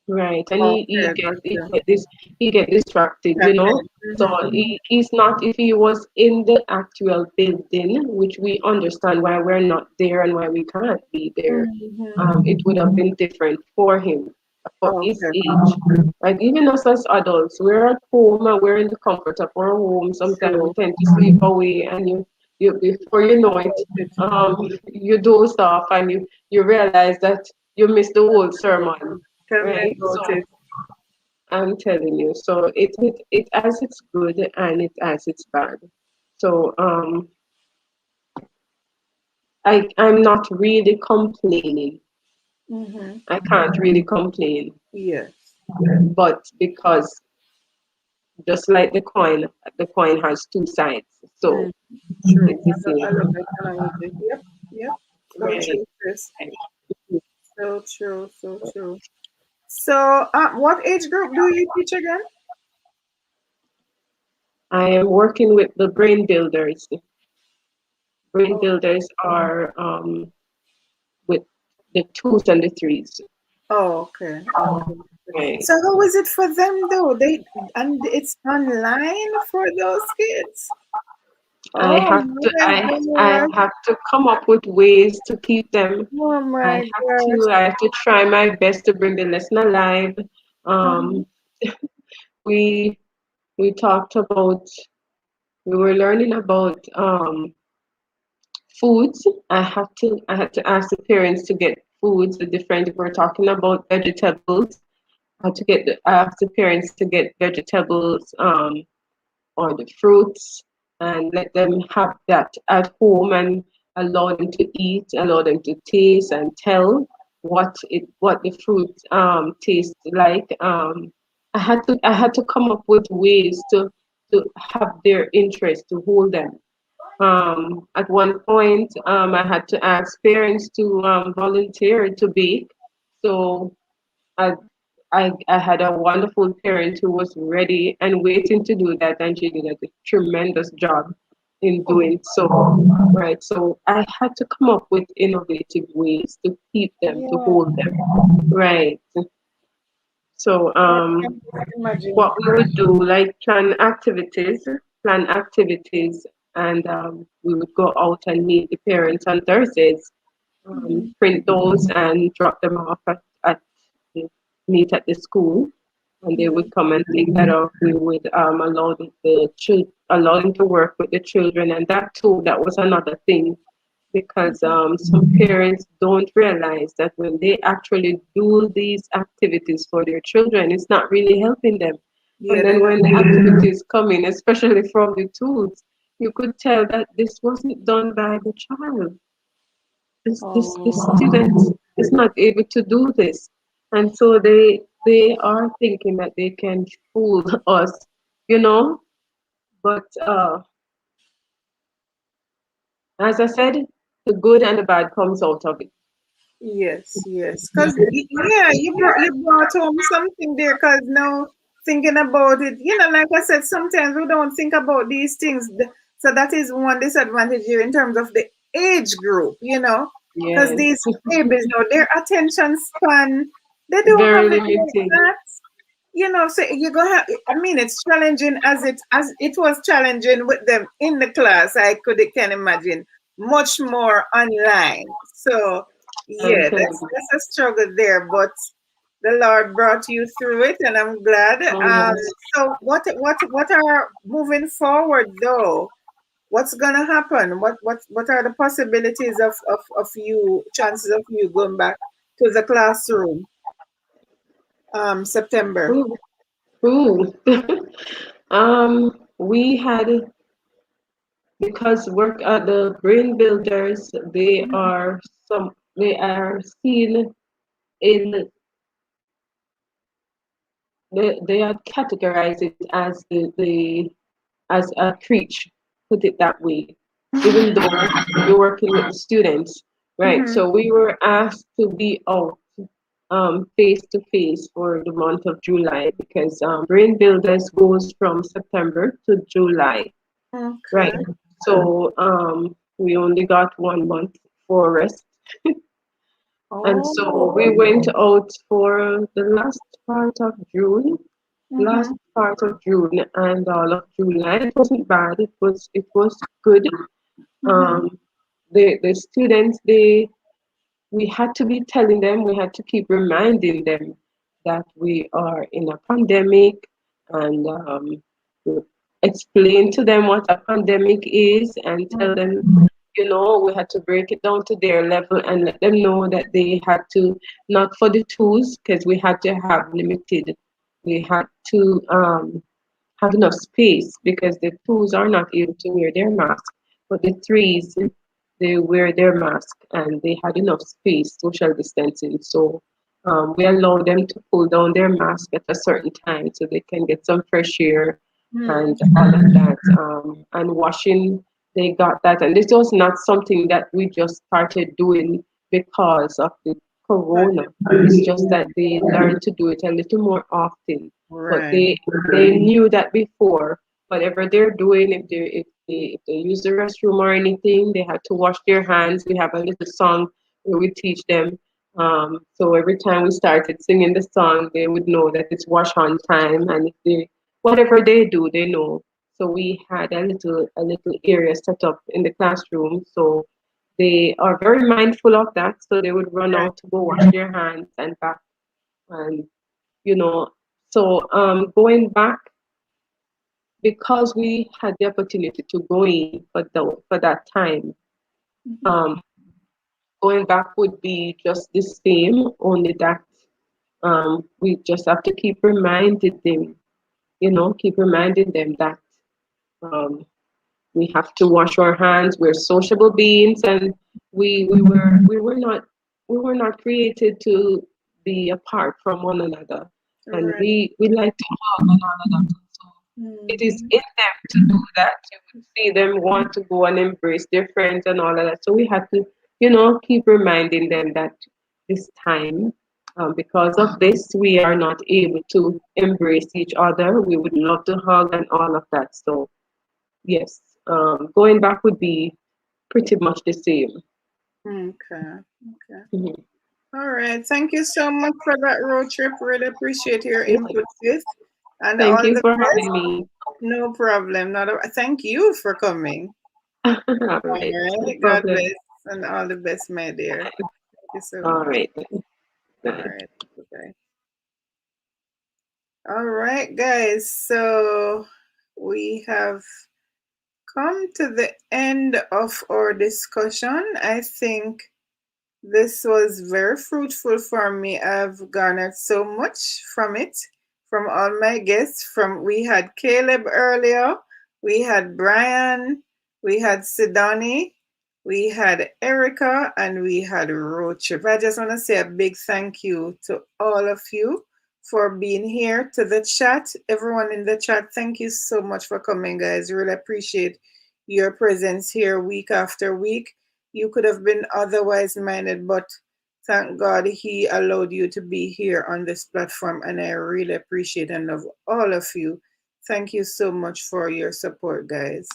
Right, and he Okay, get he gotcha. get this he get distracted, you know. So he's not, if he was in the actual building, which we understand why we're not there and why we can't be there, it would have been different for him, for his Okay. age. Like even us as adults, we're at home and we're in the comfort of our home. Sometimes we True. tend to sleep away, and you before you know it, you doze off and you realize that you missed the whole sermon, Tell me right? about So it. I'm telling you, so it has its good and it has its bad. So I'm not really complaining. I can't really complain, Yes. but because just like the coin has two sides. So True. it's the I love same. that analogy. Yep. Yep. So Right. true, Chris. So true. So true. So, what age group do you teach again? I am working with the brain builders. Brain Oh, builders are with the twos and the threes. oh, okay. Okay. Right. So how is it for them though? And it's online for those kids. I Oh have to my I gosh. have to come up with ways to keep them. Oh I my have gosh. to I have to try my best to bring the lesson alive. Mhm. Um, we we talked about we were learning about foods. I had to ask the parents to get foods, the different, if we're talking about vegetables, I asked the parents to get vegetables, or the fruits, and let them have that at home, and allow them to eat, allow them to taste and tell what the fruit tastes like. I had to come up with ways to have their interest, to hold them. At one point, I had to ask parents to volunteer to bake. So I, I had a wonderful parent who was ready and waiting to do that, and she did a tremendous job in doing so, right? So I had to come up with innovative ways to keep them, to Yeah, hold them, right? So I can imagine. what we would do, like plan activities, and we would go out and meet the parents on Thursdays, print those and drop them off at meet at the school, and they would come and take that off. We would allow them to work with the children, and that too, that was another thing, because some parents don't realize that when they actually do these activities for their children, it's not really helping them. And Yeah, then they're not. when the activities come in, especially from the tools, you could tell that this wasn't done by the child. This Oh, student is not able to do this, and so they are thinking that they can fool us, you know. But as I said, the good and the bad comes out of it. yes, yes. Because, yeah, you brought home something there. Because now, thinking about it, like I said, sometimes we don't think about these things. So that is one disadvantage here in terms of the age group. Because Yes, these babies, their attention span, they don't very have it like limited. that. So you're gonna have, I mean, it's challenging as it was challenging with them in the class. I can imagine much more online. So I'm yeah, telling that's a struggle there, but the Lord brought you through it, and I'm glad. you. Oh yes. So what are moving forward though? What's gonna happen? What are the possibilities of you chances of you going back to the classroom? September. Ooh, ooh. We had, because work at the brain builders, they are seen in they are categorized it as as a creech, put it that way, even though you're working with the students, right? Mm-hmm. So we were asked to be out face to face for the month of July, because Brain Builders goes from September to July, right? Okay. So we only got 1 month for rest. And so we Oh. went out for the last part of June, Mm-hmm. and all of July. It wasn't bad. It was good. Mm-hmm. Um, the students, we had to be telling them, we had to keep reminding them that we are in a pandemic, and explain to them what a pandemic is, and tell them, we had to break it down to their level and let them know that they had to, not for the twos, because we had to have limited, we had to have enough space, because the twos are not able to wear their mask, but the threes, they wear their mask, and they had enough space, social distancing. So we allow them to pull down their mask at a certain time so they can get some fresh air and all of that. And washing, they got that. And this was not something that we just started doing because of the corona. It's just that they learned to do it a little more often. But Right. they knew that before, whatever they're doing, if they use the restroom or anything, they had to wash their hands. We have a little song where we teach them. So every time we started singing the song, they would know that it's wash on time, and if they whatever they do, they know. So we had a little area set up in the classroom. So they are very mindful of that. So they would run Right. out to go wash their hands and back, and you know. So going back, because we had the opportunity to go in for that time, um, going back would be just the same, only that we just have to keep reminding them that um, we have to wash our hands. We're sociable beings, and we were not created to be apart from one another, and Right. we like to hug and all of that. So it is Mm-hmm. in them to do that. You would see them want to go and embrace their friends and all of that. So we had to, keep reminding them that this time, because of this, we are not able to embrace each other. We would love to hug and all of that. So yes. Going back would be pretty much the same. Okay. Okay. Mhm. All right. Thank you so much for that road trip. Really appreciate your Yeah. input, sis. And Thank all you the for best. having me. No problem. Not thank you for coming. All All right, no right. God problem. bless and all the best, my dear. Thank you so All much. right. All Bye. right. Bye. All right, guys. So we have come to the end of our discussion. I think this was very fruitful for me. I've garnered so much from it, from all my guests. From we had Caleb earlier, we had Brian, we had Sidani, we had Erica, and we had Roadtrip. I just want to say a big thank you to all of you for being here, to the chat. Everyone in the chat, thank you so much for coming, guys. Really appreciate your presence here week after week. You could have been otherwise minded, but thank God He allowed you to be here on this platform, and I really appreciate and love all of you. Thank you so much for your support, guys.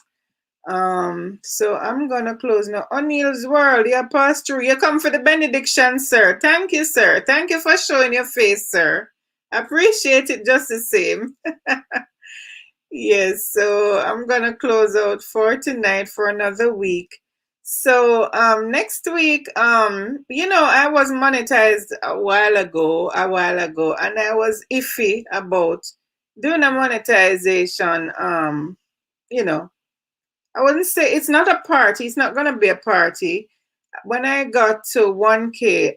So I'm gonna close now. O'Neill's World, you passed through. You come for the benediction, sir. Thank you, sir. Thank you for showing your face, sir. Appreciate it just the same. Yes, so I'm gonna close out for tonight for another week. So next week, I was monetized a while ago, and I was iffy about doing a monetization. You know, I wouldn't say it's not a party, it's not gonna be a party. When I got to 1K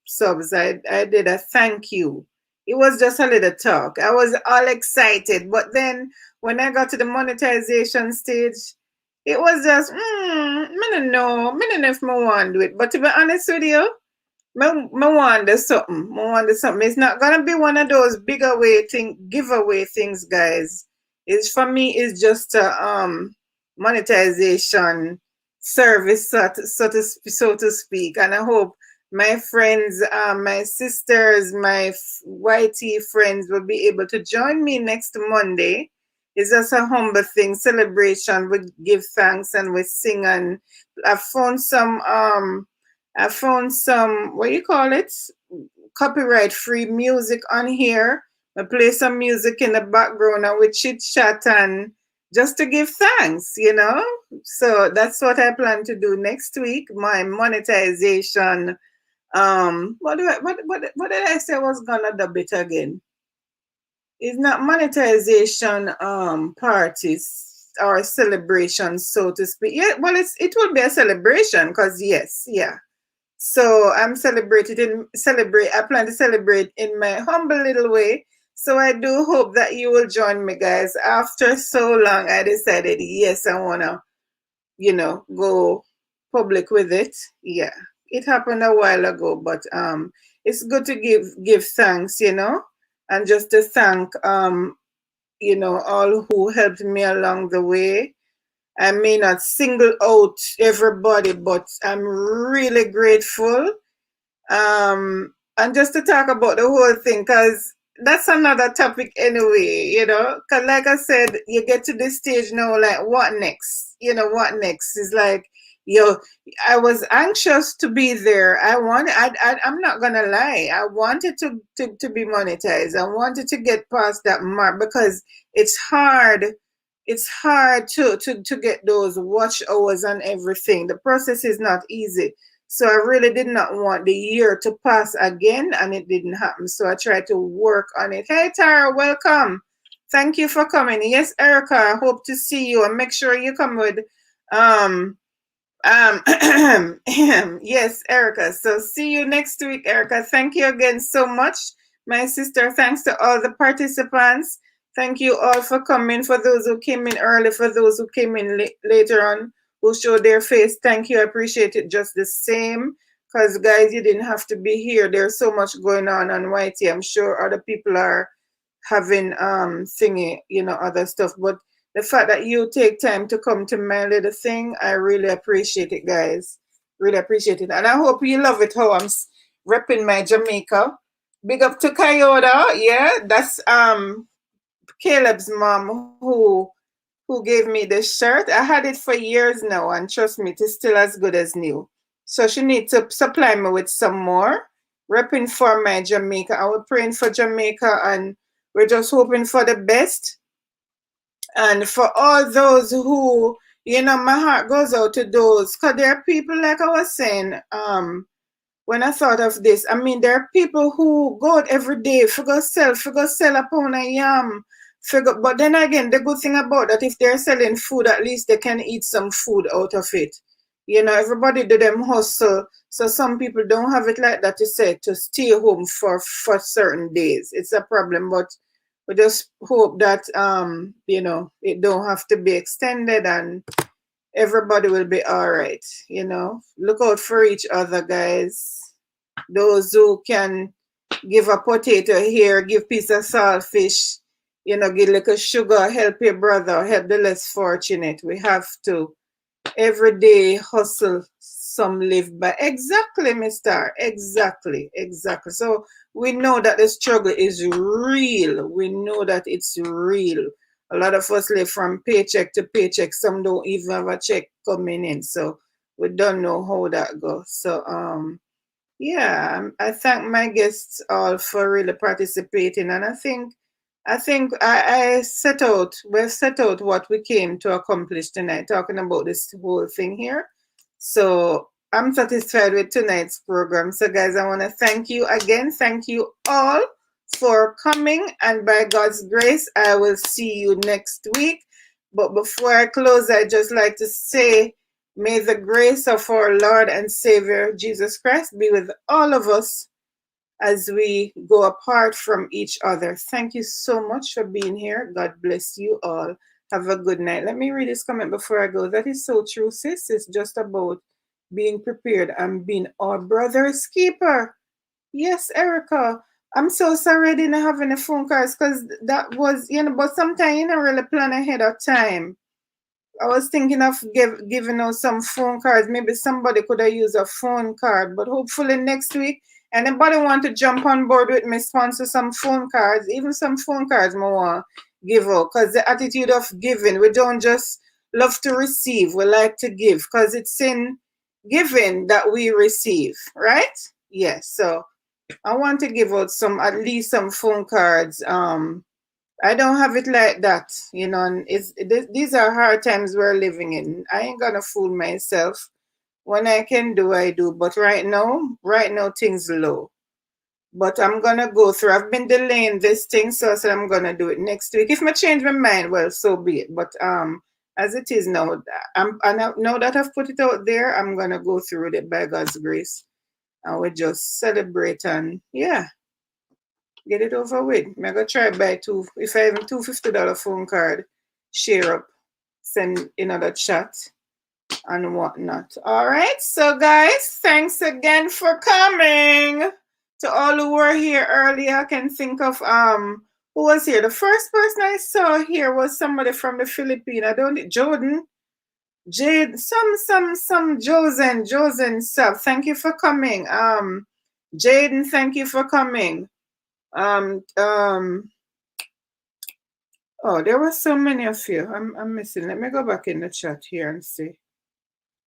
subs, I did a thank you. It was just a little talk. I was all excited, but then when I got to the monetization stage, it was just, me don't know if I want to do it. But to be honest with you, me wonder something. Me wonder something. It's not gonna be one of those giveaway things, guys. It's for me. It's just a monetization service, so to speak. And I hope my friends, my sisters, my YT friends will be able to join me next Monday. It's just a humble thing, celebration. We give thanks and we sing, and I found some what do you call it? Copyright free music on here. I play some music in the background and we chit chat and just to give thanks. So that's what I plan to do next week. My monetization. What did I say I was gonna do it again? It's not monetization parties or celebrations, so to speak. Yeah, well it will be a celebration because yes, yeah. So I'm I plan to celebrate in my humble little way. So I do hope that you will join me, guys. After so long, I decided, yes, I wanna, go public with it. Yeah. It happened a while ago, but it's good to give thanks, and just to thank all who helped me along the way. I may not single out everybody, but I'm really grateful. And just to talk about the whole thing, because that's another topic anyway. Because like I said, you get to this stage now, like, what next? What next? Is like, yo, I was anxious to be there. I'm not gonna lie. I wanted to be monetized. I wanted to get past that mark because it's hard. It's hard to get those watch hours and everything. The process is not easy. So I really did not want the year to pass again, and it didn't happen. So I tried to work on it. Hey, Tara, welcome. Thank you for coming. Yes, Erica, I hope to see you, and make sure you come with um um, yes, Erica. So see you next week, Erica. Thank you again so much, my sister. Thanks to all the participants. Thank you all for coming. For those who came in early, for those who came in later on, who showed their face, thank you. I appreciate it just the same. Because, guys, you didn't have to be here. There's so much going on YT. I'm sure other people are having thingy, other stuff. But the fact that you take time to come to my little thing, I really appreciate it, guys. Really appreciate it. And I hope you love it how I'm repping my Jamaica. Big up to Kayota. Yeah, that's Caleb's mom who who gave me this shirt. I had it for years now, and trust me, it is still as good as new. So she needs to supply me with some more. Repping for my Jamaica. I was praying for Jamaica, and we're just hoping for the best. And for all those who, my heart goes out to those, because there are people, like I was saying, when I thought of this, I mean, there are people who go out every day, figure sell a pound of yam, but then again, the good thing about that, if they're selling food, at least they can eat some food out of it. Everybody do them hustle. So some people don't have it like that to say to stay home for certain days. It's a problem, but we just hope that it don't have to be extended and everybody will be all right. Look out for each other, guys. Those who can give a potato here, give piece of saltfish, give little sugar, help your brother, help the less fortunate. We have to every day hustle, some live by. Exactly, Mr. Exactly. So we know that the struggle is real. We know that it's real. A lot of us live from paycheck to paycheck. Some don't even have a check coming in. So we don't know how that goes. So yeah, I thank my guests all for really participating, and I think we've set out what we came to accomplish tonight, talking about this whole thing here. So I'm satisfied with tonight's program. So guys, I want to thank you again. Thank you all for coming, and by God's grace, I will see you next week. But before I close, I just like to say, may the grace of our Lord and Savior Jesus Christ be with all of us as we go apart from each other. Thank you so much for being here. God bless you all. Have a good night. Let me read this comment before I go. That is so true, sis. It's just about being prepared and being our brother's keeper. Yes, Erica. I'm so sorry I didn't have any phone calls because that was, but sometimes you don't really plan ahead of time. I was thinking of giving out some phone cards. Maybe somebody could have used a phone card, but hopefully next week, anybody want to jump on board with me, sponsor some phone cards, even some phone cards I want to give out, because the attitude of giving, we don't just love to receive, we like to give, because it's in giving that we receive, right? Yes, so I want to give out at least some phone cards. I don't have it like that, and these are hard times we're living in. I ain't gonna fool myself. When I can do, I do. But right now, things low. But I'm gonna go through. I've been delaying this thing, so I said I'm gonna do it next week. If I change my mind, well, so be it. But as it is now, now that I've put it out there, I'm gonna go through with it by God's grace. And we just celebrate and get it over with. I'm going to try buy if I have a $250 phone card, share up, send another chat and whatnot. All right. So guys, thanks again for coming. To all who were here earlier, I can think of who was here. The first person I saw here was somebody from the Philippines. Jordan. Jade, some Josen stuff. Thank you for coming. Jaden, thank you for coming. Oh, there were so many of you. I'm missing. Let me go back in the chat here and see.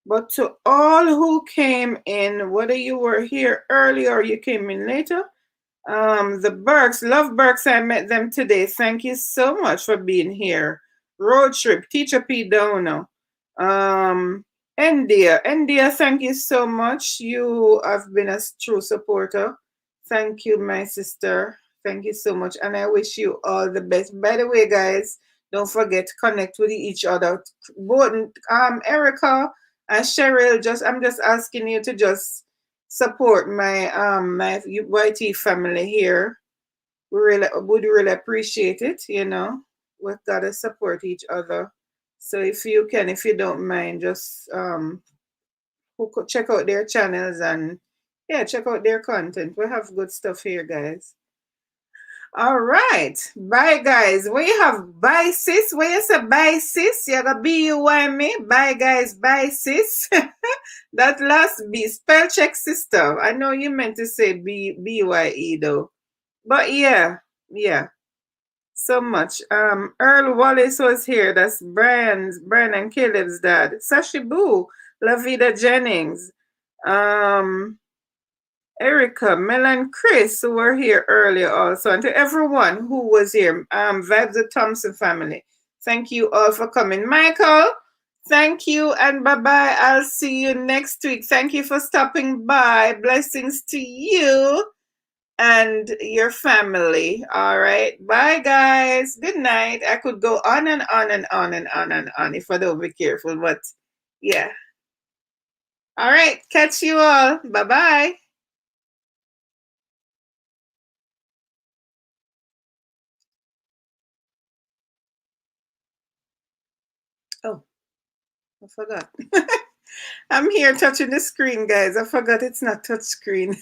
But to all who came in, whether you were here early or you came in later, the Burks, Love Burks, I met them today. Thank you so much for being here. Road Trip, Teacher P. Dono. India, thank you so much. You have been a true supporter. Thank you, my sister. Thank you so much. And I wish you all the best. By the way, guys, don't forget to connect with each other. Both Erica and Cheryl, I'm just asking you to just support my YT family here. We would really appreciate it, We've got to support each other. So if you don't mind, just check out their channels and check out their content. We have good stuff here, guys. All right. Bye, guys. We have bye, sis. Where you say bye, sis? You got B-U-Y me. Bye, guys. Bye, sis. That last B. Spell check, sister. I know you meant to say B-Y-E, though. But yeah. so much. Earl Wallace was here. That's Brian and Caleb's dad. Sashi Boo, Lavida Jennings, Erica, Mel and Chris, who were here earlier also, and to everyone who was here, Vibes the Thompson family. Thank you all for coming. Michael, thank you and bye-bye. I'll see you next week. Thank you for stopping by. Blessings to you and your family. All right. Bye, guys. Good night. I could go on and on and on and on and on if I don't be careful, but yeah. All right. Catch you all. Bye-bye. Oh, I forgot. I'm here touching the screen, guys. I forgot it's not touch screen.